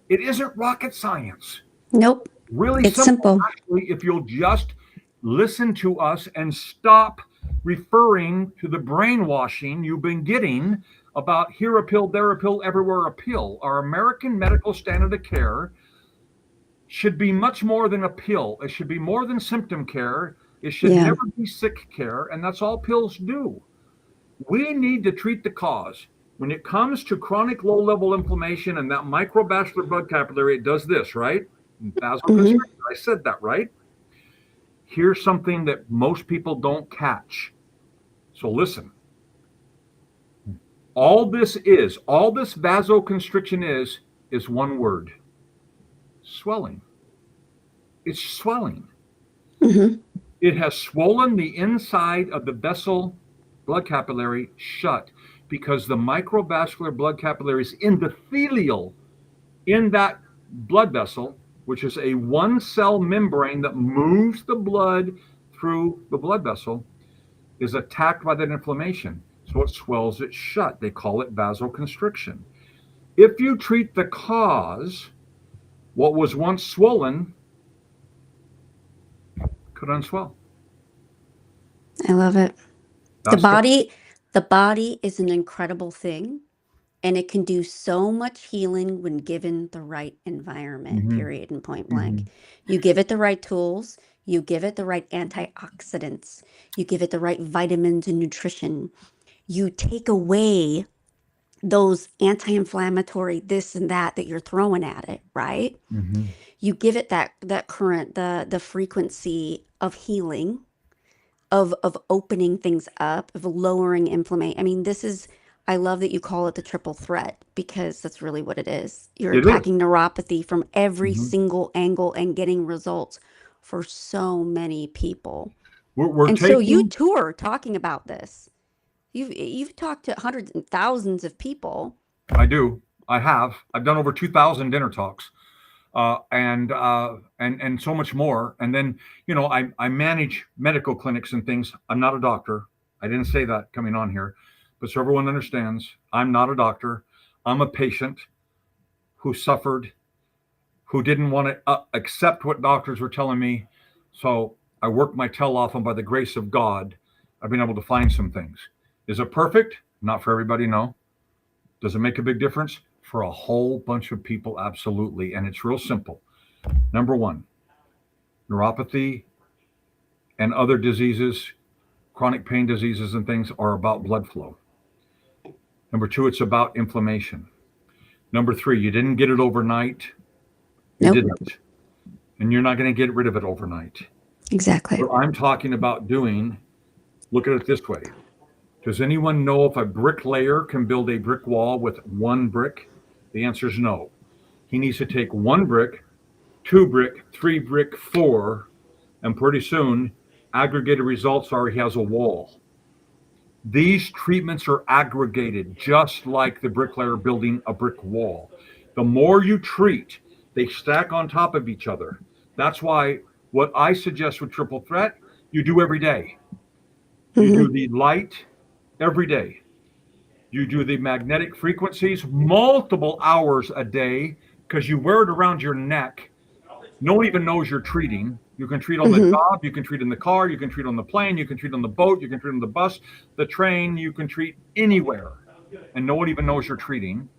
It isn't rocket science. Nope. Really It's simple, simple. actually, if you'll just listen to us and stop referring to the brainwashing you've been getting about here a pill, there a pill, everywhere a pill. Our American medical standard of care should be much more than a pill. It should be more than symptom care. It should Yeah. never be sick care, and that's all pills do. We need to treat the cause. When it comes to chronic low level inflammation and that microvascular blood capillary, it does this, right? Hmm. Vasoconstriction. I said that, right? Here's something that most people don't catch. So listen. All this vasoconstriction is one word: swelling. It's swelling. Hmm. It has swollen the inside of the vessel blood capillary shut because the microvascular blood capillaries endothelial in that blood vessel, which is a one cell membrane that moves the blood through the blood vessel, is attacked by that inflammation. So it swells it shut. They call it vasoconstriction. If you treat the cause, what was once swollen could unswell. I love it. The That's the. body, the body is an incredible thing, and it can do so much healing when given the right environment, Mm-hmm, period and point mm-hmm, blank. You give it the right tools, you give it the right antioxidants, you give it the right vitamins and nutrition. You take away those anti-inflammatory this and that that you're throwing at it, right? mm-hmm. you give it that current, the frequency of healing, of opening things up, of lowering inflammation. I mean, this is, I love that you call it the triple threat because that's really what it is. You're It is. attacking neuropathy from every Hmm. single angle and getting results for so many people. We're And so you taking. tour talking about this. You've talked to hundreds and thousands of people. I do. I have. I've done over 2,000 dinner talks, and so much more. And then I manage medical clinics and things. I'm not a doctor. I didn't say that coming on here, but so everyone understands, I'm not a doctor. I'm a patient who suffered, who didn't want to accept what doctors were telling me. So I worked my tail off, and by the grace of God, I've been able to find some things. Is it perfect? Not for everybody, no. Does it make a big difference? For a whole bunch of people, absolutely. And it's real simple. Number one, neuropathy and other diseases, chronic pain diseases and things, are about blood flow. Number two, it's about inflammation. Number three, you didn't get it overnight. You Nope, didn't. And you're not going to get rid of it overnight. exactly. What I'm talking about doing, look at it this way. Does anyone know if a bricklayer can build a brick wall with one brick? The answer is no. He needs to take one brick, two brick, three brick, four, and pretty soon, aggregated results are he has a wall. These treatments are aggregated just like the bricklayer building a brick wall. The more you treat, they stack on top of each other. That's why what I suggest with triple threat, you do every day. You Hmm. do the light every day. You do the magnetic frequencies multiple hours a day because you wear it around your neck. No one even knows you're treating. You can treat on the Hmm. job, you can treat in the car, you can treat on the plane, you can treat on the boat, you can treat on the bus, the train, you can treat anywhere. And no one even knows you're treating.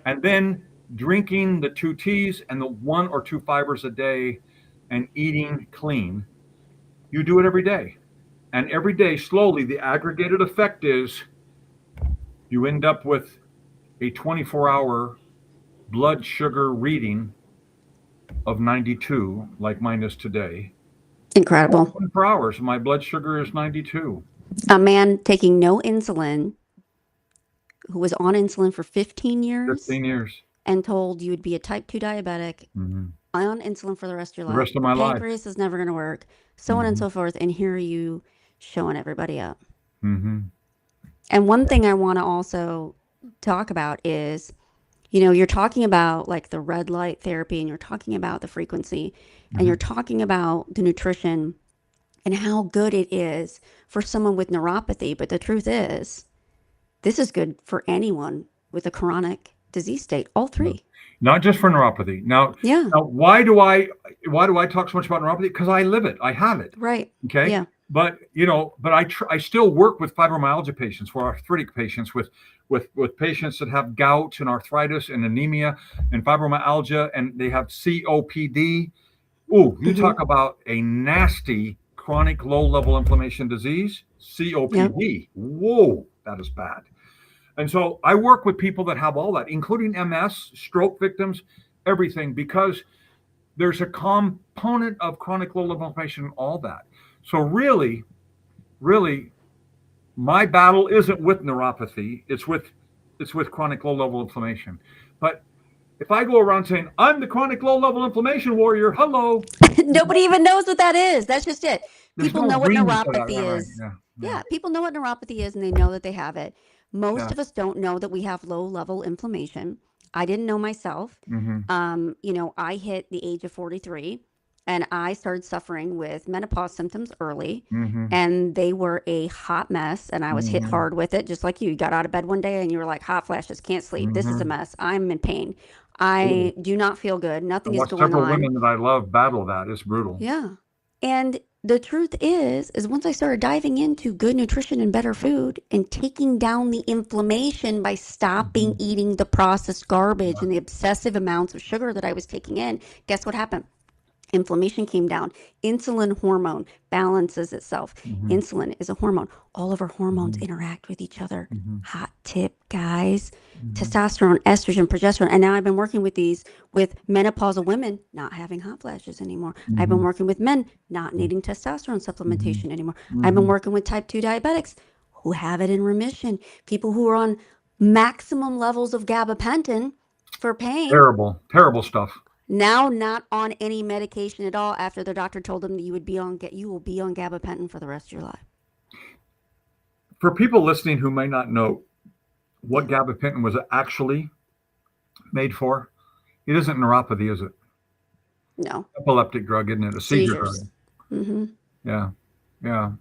And then drinking the 2 teas and the 1 or 2 fibers a day and eating clean. You do it every day. And every day, slowly, the aggregated effect is you end up with a 24-hour blood sugar reading of 92, like mine is today. Incredible. 24 hours, my blood sugar is 92. A man taking no insulin who was on insulin for 15 years 15 years. and told you would be a type 2 diabetic Hmm. on insulin for the rest of your The life. rest of Your my life. pancreas is never going to work, so on and Hmm. so forth. And here are you showing everybody up. Hmm. And one thing I want to also talk about is, you're talking about like the red light therapy and you're talking about the frequency and you're Hmm. talking about the nutrition and how good it is for someone with neuropathy. But the truth is, this is good for anyone with a chronic disease state, all three. Not just for neuropathy. Now, Yeah, now, why do I talk so much about neuropathy? Because I live it. I have it. right. Okay. Yeah. But I still work with fibromyalgia patients, for arthritic patients, with patients that have gout and arthritis and anemia and fibromyalgia, and they have COPD. Ooh, you Hmm. talk about a nasty chronic low level inflammation disease, Yep. COPD. Whoa, that is bad. And so I work with people that have all that, including MS, stroke victims, everything, because there's a component of chronic low level inflammation in all that. So really, my battle isn't with neuropathy; it's with chronic low level inflammation. But if I go around saying I'm the chronic low level inflammation warrior, hello, Nobody even knows what that is. That's just it. there's People no know what ring to that. neuropathy Yeah, right. is. Yeah, yeah, Yeah, people know what neuropathy is and they know that they have it. Most yeah. of us don't know that we have low level inflammation. I didn't know myself. Mm-hmm. I hit the age of 43 and I started suffering with menopause symptoms early Mm-hmm. and they were a hot mess and I was hit Mm-hmm. hard with it just like you. You got out of bed one day and you were like hot flashes, can't sleep. This is a Mm-hmm. mess. I'm in pain. Totally. I do not feel good. I Nothing is watched going several on. women that I love battle that. It's brutal. Yeah. And the truth is once I started diving into good nutrition and better food and taking down the inflammation by stopping Mm-hmm. eating the processed garbage Yeah. and the obsessive amounts of sugar that I was taking in, guess what happened? Inflammation came down. Insulin hormone balances itself. Mm-hmm. Insulin is a hormone. All of our hormones Mm-hmm. interact with each other. Mm-hmm. Hot tip, guys. Mm-hmm. Testosterone, estrogen, progesterone. And now I've been working with these with menopausal women not having hot flashes anymore. I've been Mm-hmm. working with men not needing testosterone Mm-hmm. supplementation anymore. I've been Mm-hmm. working with type 2 diabetics who have it in remission. People who are on maximum levels of gabapentin for pain, Terrible, terrible stuff. now not on any medication at all after their doctor told them that you will be on gabapentin for the rest of your life. For people listening who may not know what Yeah. gabapentin was actually made for, it isn't neuropathy, is it? No. Epileptic drug, isn't it? A seizure drug. Seizures. Mm-hmm. Yeah, yeah.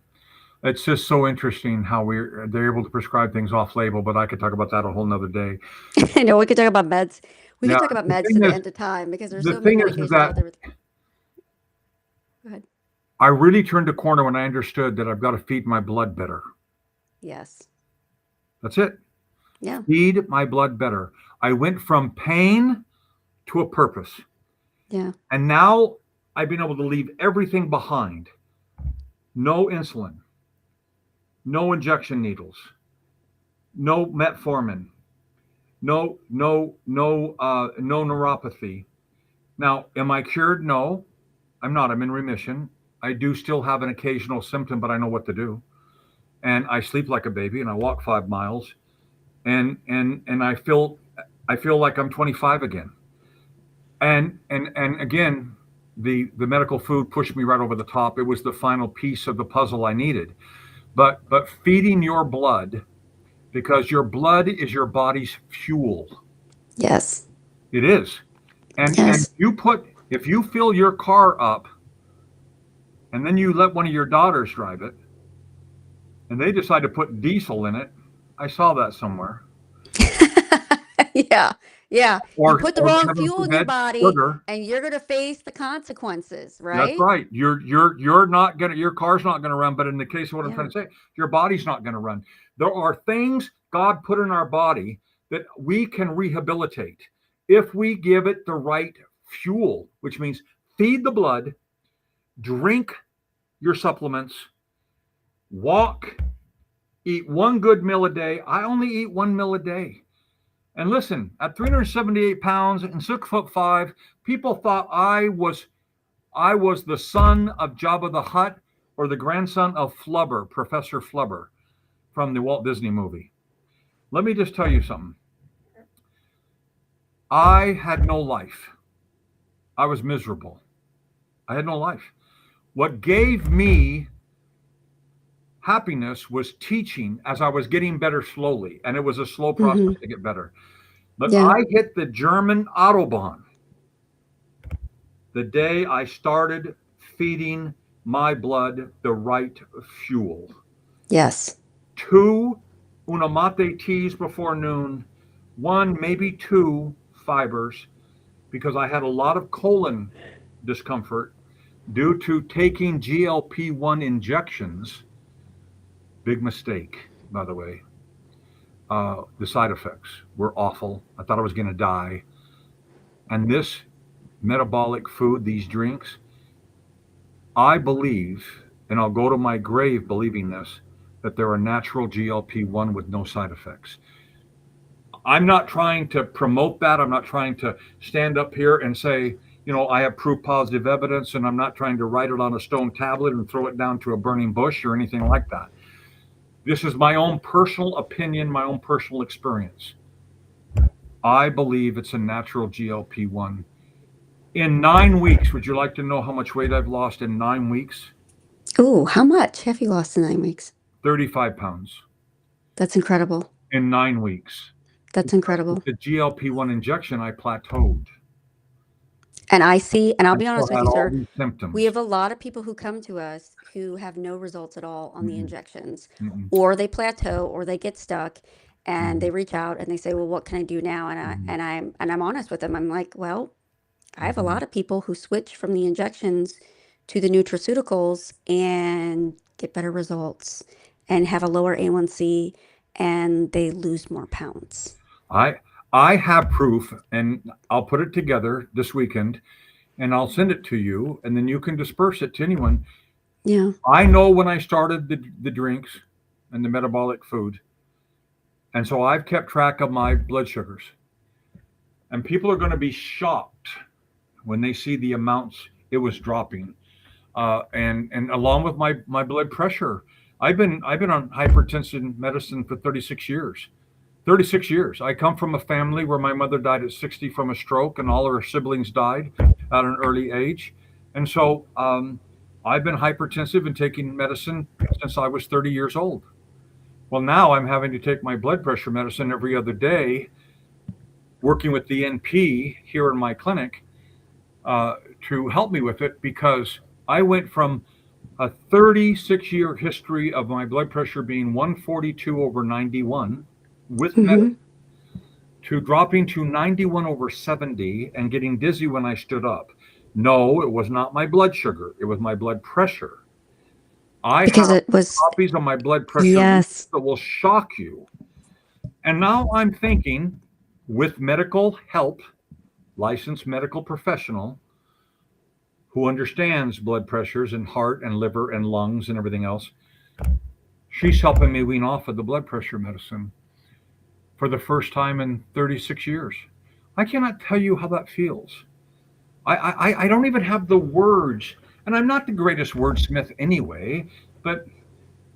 It's just so interesting how they're able to prescribe things off label, but I could talk about that a whole nother day. I know we could talk about meds. We Yeah, could talk about the meds to thing the is, end of time because there's the so many thing is medications that out there. Go ahead. I really turned a corner when I understood that I've got to feed my blood better. Yes. That's it. Yeah. Feed my blood better. I went from pain to a purpose. Yeah. And now I've been able to leave everything behind. No insulin, no injection needles, no metformin, no neuropathy. Now, am I cured? No, I'm not. I'm in remission. I do still have an occasional symptom, but I know what to do. And I sleep like a baby, and I walk 5 miles, and I feel like I'm 25 again. And again, the medical food pushed me right over the top. It was the final piece of the puzzle I needed. But feeding your blood, because your blood is your body's fuel. Yes. It is. And Yes. if you fill your car up and then you let one of your daughters drive it and they decide to put diesel in it, I saw that somewhere. Yeah. Yeah. You put the Or wrong heaven fuel in your forbid, body sugar. and you're going to face the consequences, That's right? right. You're not gonna your car's not gonna run. But in the case of what I'm Yeah. trying to say, your body's not gonna run. There are things God put in our body that we can rehabilitate if we give it the right fuel, which means feed the blood, drink your supplements, walk, eat one good meal a day. I only eat 1 meal a day. And listen, at 378 pounds and 6'5", people thought I was the son of Jabba the Hutt or the grandson of Flubber, Professor Flubber from the Walt Disney movie. Let me just tell you something. I had no life. I was miserable. I had no life. What gave me happiness was teaching as I was getting better slowly, and it was a slow process Mm-hmm. to get better. But Yeah. I hit the German Autobahn the day I started feeding my blood the right fuel. Yes. 2 Unamate teas before noon, 1, maybe 2 fibers, because I had a lot of colon discomfort due to taking GLP-1 injections. Big mistake, by the way. The side effects were awful. I thought I was going to die. And this metabolic food, these drinks, I believe, and I'll go to my grave believing this, that they're a natural GLP-1 with no side effects. I'm not trying to promote that. I'm not trying to stand up here and say, I have proof positive evidence, and I'm not trying to write it on a stone tablet and throw it down to a burning bush or anything like that. This is my own personal opinion, my own personal experience. I believe it's a natural GLP-1. In 9 weeks, would you like to know how much weight I've lost in 9 weeks? Ooh, how much have you lost in 9 weeks? 35 pounds That's incredible. in 9 weeks. That's Because with incredible. the GLP-1 injection, I plateaued. And and I'll I be still honest with had you, all sir, these we symptoms. have a lot of people who come to us who have no results at all on the Mm-mm, injections, mm-mm, or they plateau, or they get stuck, and mm-mm, they reach out and they say, "Well, what can I do now?" And I mm-mm, and I'm honest with them. I'm like, "Well, I have a mm-mm. lot of people who switch from the injections to the nutraceuticals and get better results and have a lower A1C and they lose more pounds." I I have proof, and I'll put it together this weekend. and I'll send it to you, and then you can disperse it to anyone. Yeah. I know when I started the drinks and the metabolic food, and so I've kept track of my blood sugars. And people are going to be shocked when they see the amounts it was dropping. And along with my blood pressure, I've been on hypertension medicine for 36 years. 36 years. I come from a family where my mother died at 60 from a stroke, and all her siblings died at an early age. And so I've been hypertensive and taking medicine since I was 30 years old. Well, now I'm having to take my blood pressure medicine every other day, working with the NP here in my clinic uh, to help me with it because I went from a 36-year history of my blood pressure being 142 over 91 with Mm-hmm. medicine to dropping to 91 over 70 and getting dizzy when I stood up. No, it was not my blood sugar, it was my blood pressure. I Because have it was, copies of my blood pressure yes. that will shock you. And now I'm thinking, with medical help, licensed medical professional who understands blood pressures and heart and liver and lungs and everything else, she's helping me wean off of the blood pressure medicine for the first time in 36 years. I cannot tell you how that feels. I don't even have the words, and I'm not the greatest wordsmith anyway, but,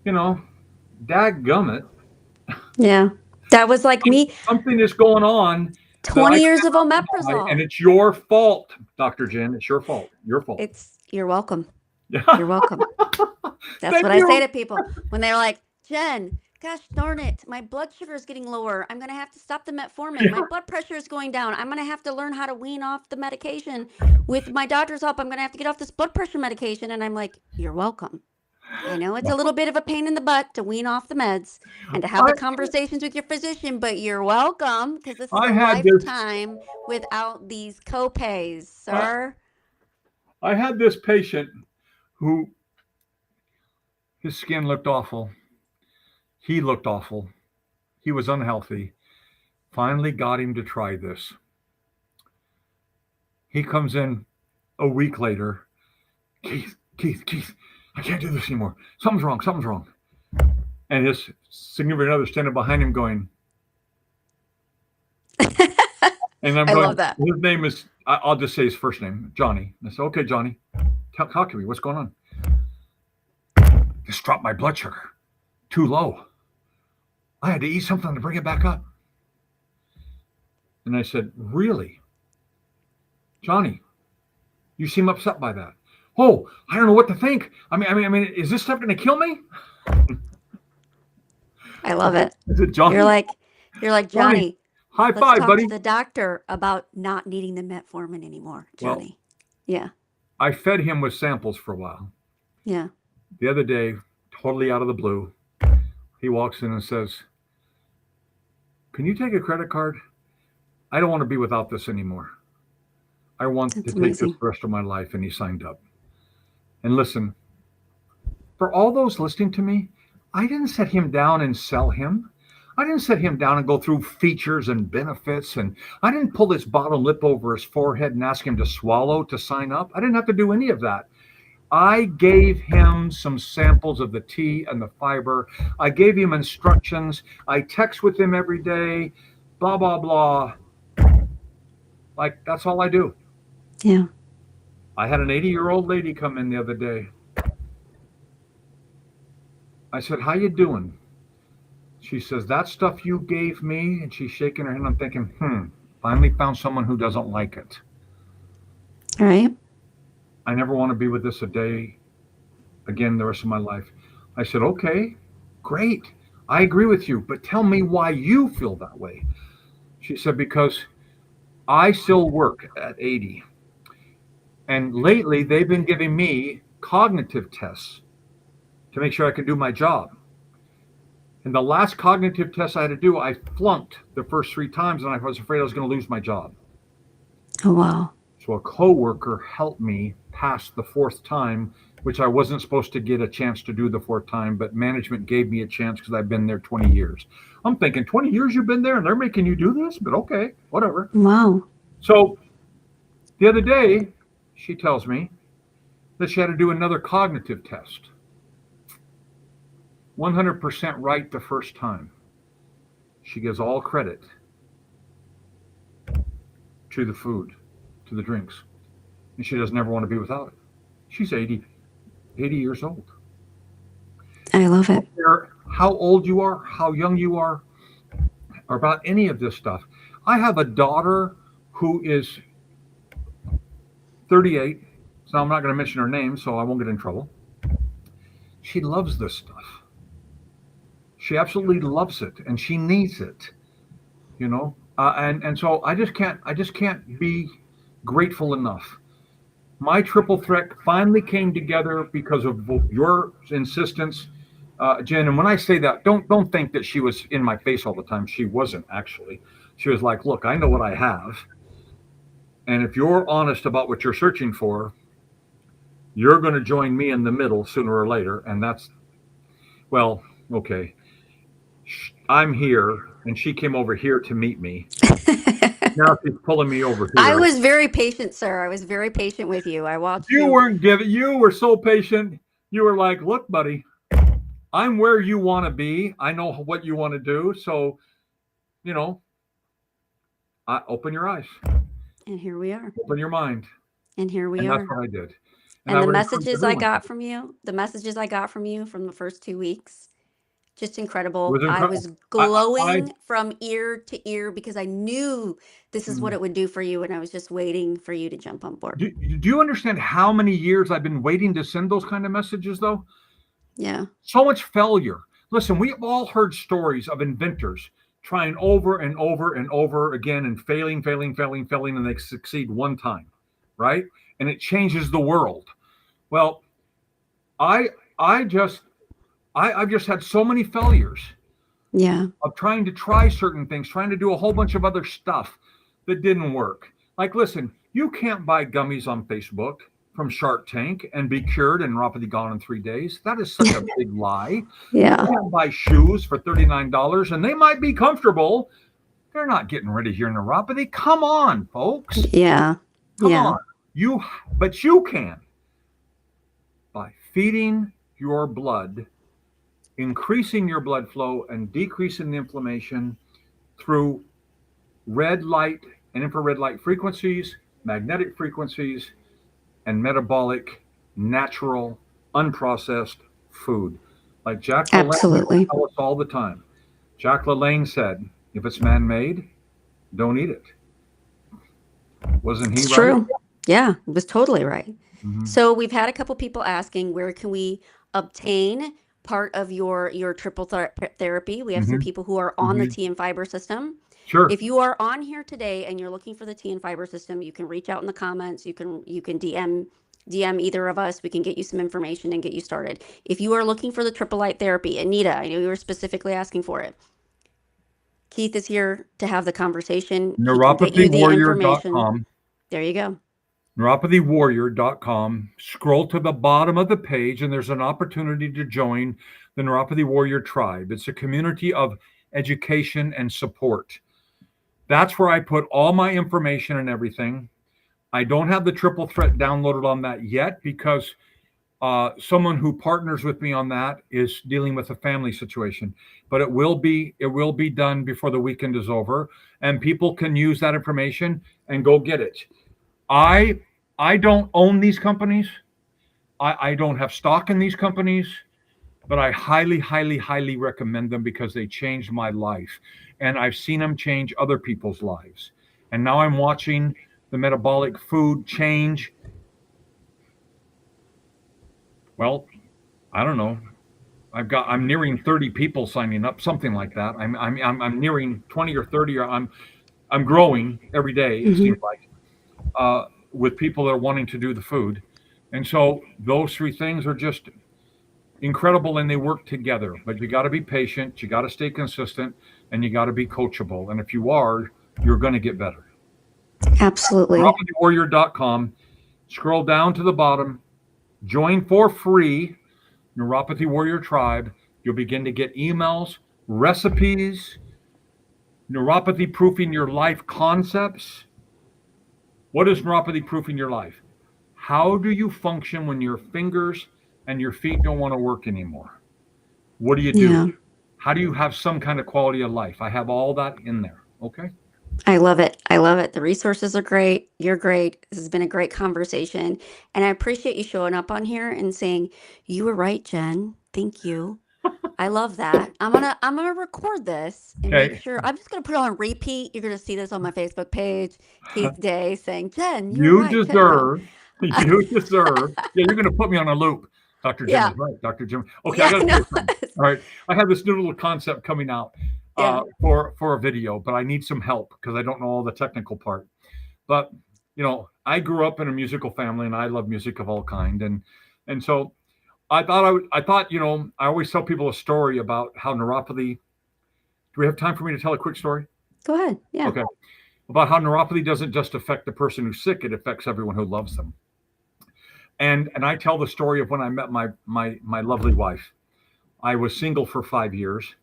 you know, dadgummit, Yeah. That was like me, something is going on that I 20 years of cannot deny, and omeprazole. it's your fault, Dr. Jen. It's your fault. Your fault. You're welcome. Yeah. You're welcome. That's Thank what I say you. to people when they're like, Jen, gosh darn it, my blood sugar is getting lower. I'm going to have to stop the metformin. My Yeah. blood pressure is going down. I'm going to have to learn how to wean off the medication. With my doctor's help, I'm going to have to get off this blood pressure medication. And I'm like, you're welcome. I know it's a little bit of a pain in the butt to wean off the meds and to have I the conversations with your physician, but you're welcome because this is a I had this lifetime without these copays, I, sir. I had this patient who his skin looked awful. He looked awful. He was unhealthy. Finally got him to try this. He comes in a week later. Keith, I can't do this anymore. Something's wrong. Something's wrong. And his significant other standing behind him going, and I'm I going, love that. his name is, I'll just say his first name, Johnny. And I said, okay, Johnny, talk to me. What's going on? Just dropped my blood sugar too low. I had to eat something to bring it back up. And I said, really? Johnny, you seem upset by that. Oh, I don't know what to think. I mean, is this stuff going to kill me? I love it. I said, You're Johnny, like, you're like, Johnny, Johnny, high let's five, talk to buddy. the doctor about not needing the metformin anymore, Well, Johnny. Yeah. I fed him with samples for a while. Yeah. The other day, totally out of the blue, he walks in and says, can you take a credit card? I don't want to be without this anymore. I want to That's take this amazing. the rest of my life. And he signed up. And listen, for all those listening to me, I didn't set him down and sell him. I didn't set him down and go through features and benefits. And I didn't pull his bottom lip over his forehead and ask him to swallow to sign up. I didn't have to do any of that. I gave him some samples of the tea and the fiber. I gave him instructions. I text with him every day, blah, blah, blah. Like, that's all I do. Yeah. I had an 80-year-old lady come in the other day. I said, how you doing? She says, that stuff you gave me, and she's shaking her head. I'm thinking, finally found someone who doesn't like it. All right. I never want to be with this a day again the rest of my life. I said, okay, great. I agree with you, but tell me why you feel that way. She said, because I still work at 80. And lately, they've been giving me cognitive tests to make sure I can do my job. And the last cognitive test I had to do, I flunked the first 3 times, and I was afraid I was going to lose my job. Oh, wow. So a coworker helped me pass the 4th time, which I wasn't supposed to get a chance to do the 4th time, but management gave me a chance because I've been there 20 years. I'm thinking, 20 years you've been there and they're making you do this? But okay, whatever. Wow. So the other day, she tells me that she had to do another cognitive test. 100% right the first time. She gives all credit to the food, to the drinks, and she doesn't ever want to be without it. She's 80 years old. I love I it. don't care how old you are, how young you are, or about any of this stuff. I have a daughter who is 38, so I'm not going to mention her name so I won't get in trouble. She loves this stuff. She absolutely loves it, and she needs it. And so I just can't be grateful enough. My triple threat finally came together because of your insistence, Jen. And when I say that, don't think that she was in my face all the time. She wasn't actually. She was like, "Look, I know what I have, and if you're honest about what you're searching for, you're going to join me in the middle sooner or later." And that's well, okay. I'm here, and she came over here to meet me. Now she's pulling me over I here. was very patient, sir. I was very patient with you. I watched You you. weren't giving. You were so patient. You were like, "Look, buddy, I'm where you want to be. I know what you want to do. So, you know, open your eyes, And here we are. open your mind." And here we And that's are. what I did. And And I the would encourage messages I everyone to. got from you, the messages I got from you from the first 2 weeks, just It incredible. was I incredible. was I glowing from ear to ear because I knew this is what mm. it would do for you. And I was just waiting for you to jump on board. Do you understand how many years I've been waiting to send those kind of messages, though? Yeah. So much failure. Listen, we've all heard stories of inventors trying over and over and over again and failing, failing, failing, failing, and they succeed one time, right? And it changes the world. Well, I I just I've just had so many failures Yeah. of trying to try certain things, trying to do a whole bunch of other stuff that didn't work. Like, listen, you can't buy gummies on Facebook from Shark Tank and be cured and neuropathy gone in 3 days. That is such a big lie. You Yeah. can't buy shoes for $39 and they might be comfortable. They're not getting rid of your neuropathy. Come on, folks. Yeah. Come Yeah. on. You but you can by feeding your blood, increasing your blood flow and decreasing the inflammation through red light and infrared light frequencies, magnetic frequencies, and metabolic, natural, unprocessed food. Like Jack LaLanne used to Absolutely. tell us all the time. Jack LaLanne said, if it's man made, don't eat it. Wasn't he It's right? true. Yeah. It was totally right. Mm-hmm. So we've had a couple people asking where can we obtain part of your therapy. We have some Mm-hmm. people who are on the Mm-hmm. tea and fiber system. Sure. If you are on here today and you're looking for the tea and fiber system, you can reach out in the comments. You can DM either of us. We can get you some information and get you started. If you are looking for the triple light therapy, Anita, I know you were specifically asking for it. Keith is here to have the conversation. He can get you the information. Neuropathywarrior.com. There you go. Neuropathywarrior.com. Scroll to the bottom of the page, and there's an opportunity to join the Neuropathy Warrior Tribe. It's a community of education and support. That's where I put all my information and everything. I don't have the triple threat downloaded on that yet because someone who partners with me on that is dealing with a family situation. But it will be done before the weekend is over, and people can use that information and go get it. I I don't own these companies. I don't have stock in these companies, but I highly, highly, highly recommend them because they changed my life. And I've seen them change other people's lives. And now I'm watching the metabolic food change. Well, I don't know. I'm nearing 30 people signing up, something like that. I'm nearing 20 or 30, or I'm growing every day, it Hmm. seems like, with people that are wanting to do the food. And so those three things are just incredible and they work together. But you got to be patient, you got to stay consistent, and you got to be coachable. And if you are, you're going to get better. Absolutely. Neuropathywarrior.com. Scroll down to the bottom, join for free Neuropathy Warrior Tribe. You'll begin to get emails, recipes, neuropathy proofing your life concepts. What is neuropathy proofing your life? How do you function when your fingers and your feet don't want to work anymore? What do you do? Yeah. How do you have some kind of quality of life? I have all that in there. Okay. I love it. I love it. The resources are great. You're great. This has been a great conversation. And I appreciate you showing up on here and saying, "You were right, Jen. Thank you." I love that. I'm gonna record this and make Okay. sure I'm just gonna put it on repeat. You're gonna see this on my Facebook page, Keith Day saying, "Jen, you were You right. Jen, no." deserve, you deserve. Yeah, you're going to put me on a loop. Dr. Jim Yeah. is right. Dr. Jim. Okay, I Yeah, got I to tell know. you something. All right, I have this new little concept coming out Yeah. for a video, but I need some help because I don't know all the technical part. But I grew up in a musical family, and I love music of all kind, and so I thought I always tell people a story about how neuropathy. Do we have time for me to tell a quick story? Go ahead. Yeah. Okay, about how neuropathy doesn't just affect the person who's sick; it affects everyone who loves them. And I tell the story of when I met my lovely wife. I was single for 5 years,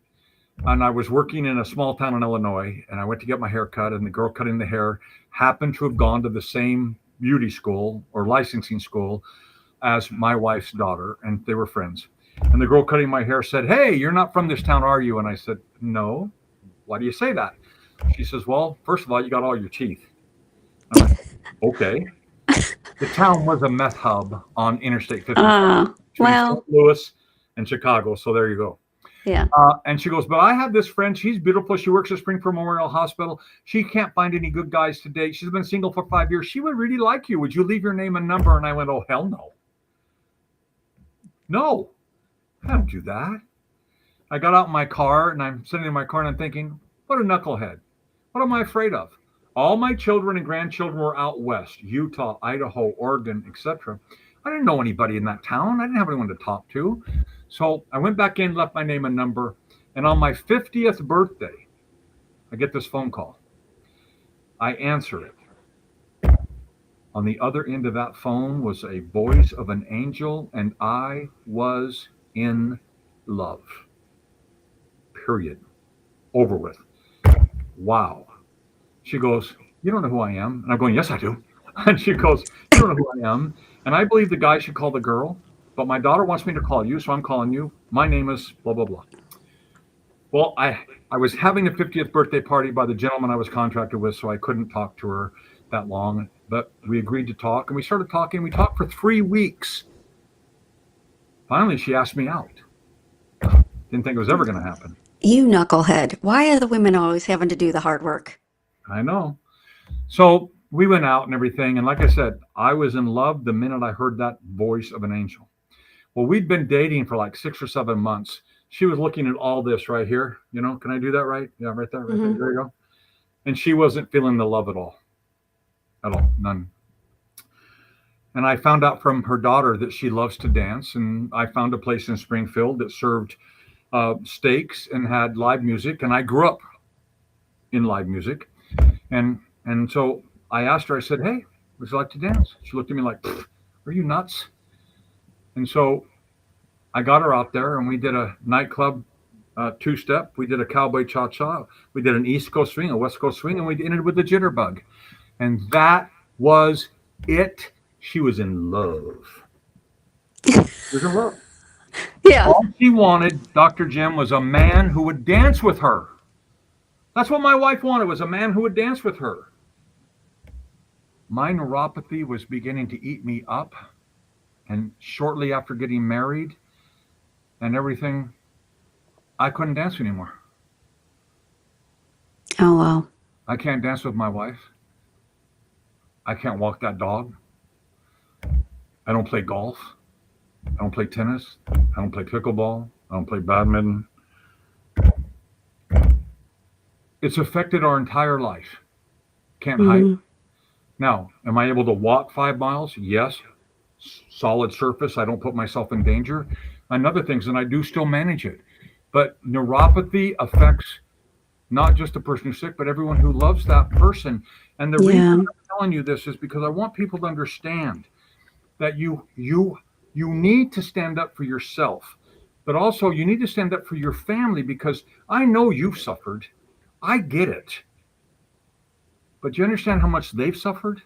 and I was working in a small town in Illinois, and I went to get my hair cut, and the girl cutting the hair happened to have gone to the same beauty school or licensing school as my wife's daughter, and they were friends. And the girl cutting my hair said, "Hey, you're not from this town, are you?" And I said, "No." "Why do you say that?" She says, "Well, first of all, you got all your teeth." I went, "Okay." The town was a meth hub on Interstate 55 between St. Well, Louis and Chicago. So there you go. yeah. And she goes, "But I have this friend. She's beautiful. She works at Springfield Memorial Hospital. She can't find any good guys to date. She's been single for 5 years. She would really like you. Would you leave your name and number?" And I went, "Oh, hell no. No, I don't do that." I got out in my car, and I'm sitting in my car, and I'm thinking, what a knucklehead. What am I afraid of? All my children and grandchildren were out west, Utah, Idaho, Oregon, etc. I didn't know anybody in that town. I didn't have anyone to talk to. So I went back in, left my name and number. And on my 50th birthday, I get this phone call. I answer it. On the other end of that phone was a voice of an angel, and I was in love. Period. Over with. Wow. She goes, "You don't know who I am?" And I'm going, "Yes, I do." And she goes, "You don't know who I am. And I believe the guy should call the girl, but my daughter wants me to call you, so I'm calling you. My name is blah, blah, blah." Well, I was having a 50th birthday party by the gentleman I was contracted with, so I couldn't talk to her that long. But we agreed to talk, and we started talking. We talked for 3 weeks. Finally, she asked me out. Didn't think it was ever going to happen. You knucklehead. Why are the women always having to do the hard work? I know. So we went out and everything. And like I said, I was in love the minute I heard that voice of an angel. Well, we'd been dating for like 6 or 7 months. She was looking at all this right here. Can I do that right? Yeah, right there, right there. Hmm. There you go. And she wasn't feeling the love at all. At all. None. And I found out from her daughter that she loves to dance. And I found a place in Springfield that served steaks and had live music. And I grew up in live music. And so I asked her, I said, "Hey, would you like to dance?" She looked at me like, "Are you nuts?" And so I got her out there, and we did a nightclub two-step. We did a cowboy cha-cha. We did an East Coast swing, a West Coast swing, and we ended with a jitterbug. And that was it. She was in love. She was in love. Yeah. All she wanted, Dr. Jim, was a man who would dance with her. That's what my wife wanted, was a man who would dance with her. My neuropathy was beginning to eat me up. And shortly after getting married and everything, I couldn't dance anymore. Oh, wow. I can't dance with my wife. I can't walk that dog. I don't play golf. I don't play tennis. I don't play pickleball. I don't play badminton. It's affected our entire life. Can't hike. Hmm. Now, am I able to walk 5 miles? Yes. Solid surface. I don't put myself in danger. Another thing is, and I do still manage it. But neuropathy affects not just the person who's sick, but everyone who loves that person. And the reason Yeah. I'm telling you this is because I want people to understand that you need to stand up for yourself, but also you need to stand up for your family, because I know you've suffered. I get it. But do you understand how much they've suffered?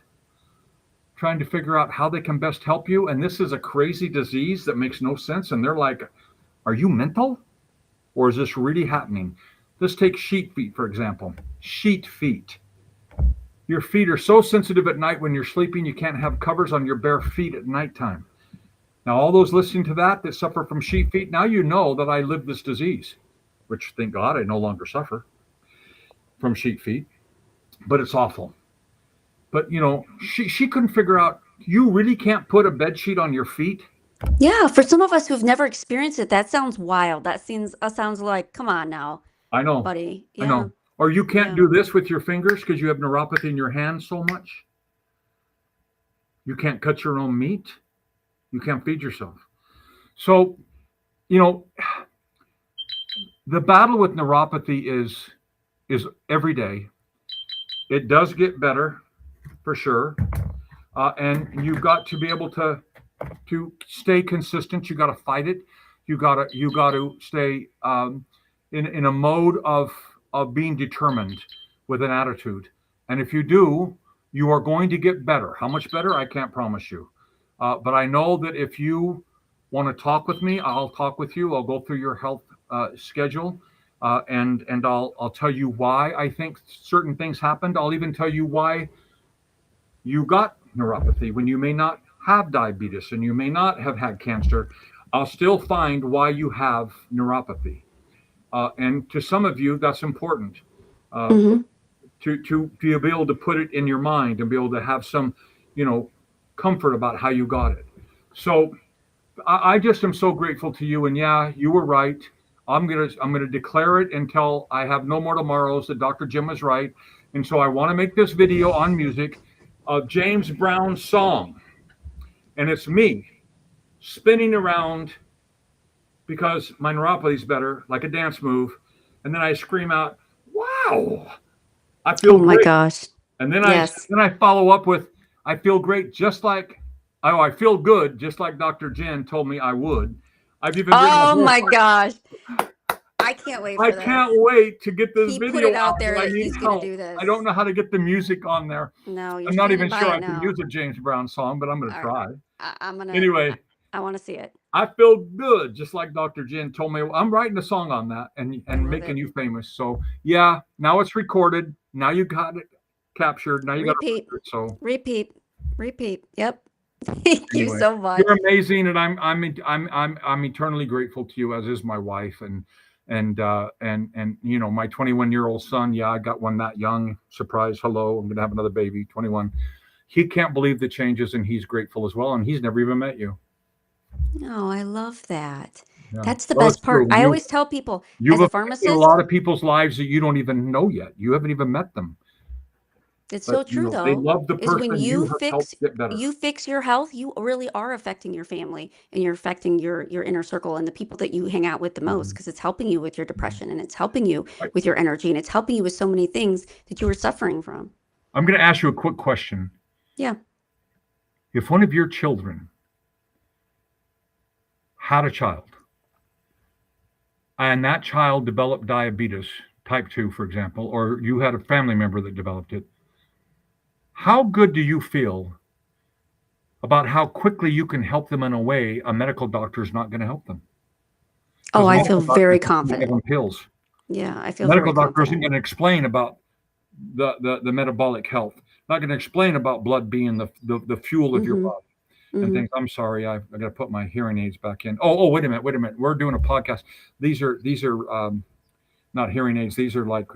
trying to figure out how they can best help you. And this is a crazy disease that makes no sense. And they're like, are you mental? Or is this really happening? Let's take sheet feet, for example. Sheet feet. Your feet are so sensitive at night when you're sleeping, you can't have covers on your bare feet at nighttime. Now, all those listening to that suffer from sheet feet, now you know that I live this disease, which thank God I no longer suffer from sheet feet, but it's awful. But, she couldn't figure out, you really can't put a bed sheet on your feet? Yeah, for some of us who've never experienced it, that sounds wild. That sounds like, come on now, I know. buddy. I Yeah, know. Or you can't yeah. do this with your fingers because you have neuropathy in your hands so much. You can't cut your own meat. You can't feed yourself. So, you know, the battle with neuropathy is every day. It does get better for sure, and you've got to be able to stay consistent. You got to fight it. You got to stay in a mode of being determined with an attitude. And if you do, you are going to get better. How much better? I can't promise you. But I know that if you want to talk with me, I'll talk with you. I'll go through your health schedule, and I'll tell you why I think certain things happened. I'll even tell you why you got neuropathy when you may not have diabetes and you may not have had cancer. I'll still find why you have neuropathy. And to some of you, that's important uh, Hmm. to be able to put it in your mind and be able to have some, you know, comfort about how you got it. So I just am so grateful to you. And yeah, you were right. I'm gonna declare it until I have no more tomorrows that Dr. Jim was right. And so I want to make this video on music of James Brown's song, and it's me spinning around because my neuropathy's better, like a dance move, and then I scream out, "Wow! I Oh feel my great!" gosh. And then I Yes. then I follow up with, "I feel great, just like I feel good, just like Dr. Jen told me I would." I've even written a Oh verse my like, gosh. I can't wait I for this. can't wait to get this He put video it out out, there but I that need he's going to help. do I don't this. know how to get the music on there. No, you're I'm not even standing by sure it I can now. use a James Brown song, but I'm going to All right. try. I'm going to, Anyway, I want to see it. I feel good, just like Dr. Jen told me. I'm writing a song on that I and love making it. you famous. So yeah, now it's recorded. Now you got it captured. Now you got a Repeat, record. So repeat, repeat. Yep. Thank you anyway, so much. you're amazing, and I'm eternally grateful to you, as is my wife, and my 21-year-old son. Yeah, I got one that young. Surprise! Hello, I'm gonna have another baby. 21. He can't believe the changes, and he's grateful as well. And he's never even met you. Oh, I love that. Yeah. That's the Well, it's best part. true. I always tell people You've as a affected a pharmacist, lot of people's lives that you don't even know yet. You haven't even met them, it's but so true they though, love the is when person you have helped get better. you fix your health, you really are affecting your family and you're affecting your inner circle and the people that you hang out with the most Mhm. because it's helping you with your Mhm. depression and it's helping you Right. with your energy and it's helping you with so many things that you were suffering from. I'm going to ask you a quick question. Yeah. If one of your children had a child and that child developed diabetes type 2, for example, or you had a family member that developed it, how good do you feel about how quickly you can help them in a way a medical doctor is not going to help them? Oh, Because a I feel medical doctor very is going to give confident. them pills. Yeah, I A feel very medical doctor isn't confident. going to explain about the metabolic health, not going to explain about blood being the fuel of your Mm-hmm. body and Mm-hmm. things. I'm sorry, I got to put my hearing aids back in. Oh, wait a minute. We're doing a podcast. These are not hearing aids. These are like,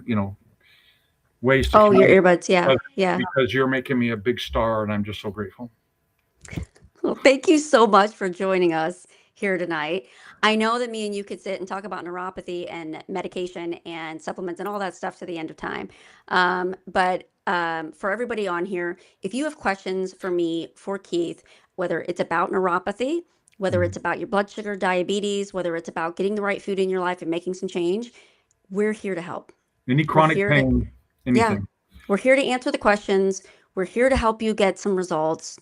ways to Oh, your connect earbuds. Yeah. because, Yeah. because you're making me a big star, and I'm just so grateful. Well, thank you so much for joining us here tonight. I know that me and you could sit and talk about neuropathy and medication and supplements and all that stuff to the end of time. But for everybody on here, if you have questions for me, for Keith, whether it's about neuropathy, whether Mhm. it's about your blood sugar, diabetes, whether it's about getting the right food in your life and making some change, we're here to help. Any We're chronic here to, pain, yeah, anything. we're here to answer the questions. We're here to help you get some results.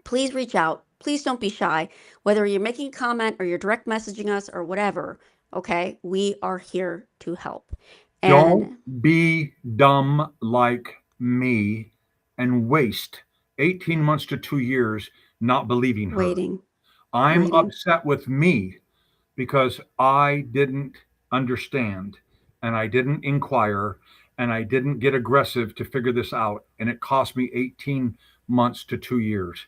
Please reach out. Please don't be shy. Whether you're making a comment or you're direct messaging us or whatever, okay? We are here to help. Don't And be dumb like me and waste 18 months to 2 years not believing her. Waiting. I'm Waiting. upset with me because I didn't understand and I didn't inquire and I didn't get aggressive to figure this out. And it cost me 18 months to 2 years.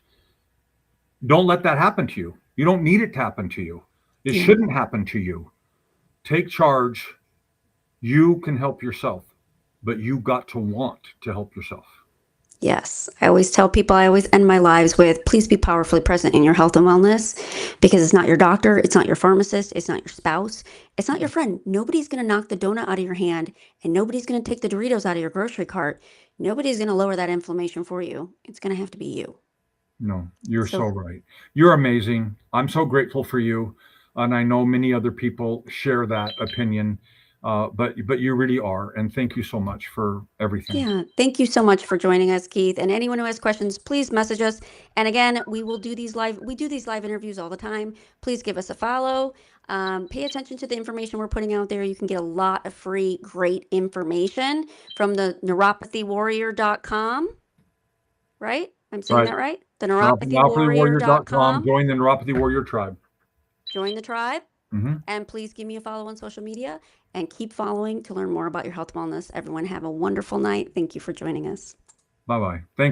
Don't let that happen to you. You don't need it to happen to you. It Yeah. shouldn't happen to you. Take charge. You can help yourself, but you got to want to help yourself. Yes. I always tell people, I always end my lives with, please be powerfully present in your health and wellness, because it's not your doctor, it's not your pharmacist, it's not your spouse, it's not your friend. Nobody's going to knock the donut out of your hand, and nobody's going to take the Doritos out of your grocery cart. Nobody's going to lower that inflammation for you. It's going to have to be you. No, you're so So, right. You're amazing. I'm so grateful for you, and I know many other people share that opinion. But you really are, and thank you so much for everything. yeah, thank you so much for joining us, Keith. And anyone who has questions, please message us. And again, we do these live interviews all the time. Please give us a follow. Pay attention to the information we're putting out there. You can get a lot of free, great information from the neuropathywarrior.com, right? I'm saying Right. that right? The NeuropathyWarrior.com. neuropathywarrior.com. Join the Neuropathy Warrior tribe. Join the tribe. Hmm. And please give me a follow on social media and keep following to learn more about your health and wellness. Everyone have a wonderful night. Thank you for joining us. Bye bye. Thank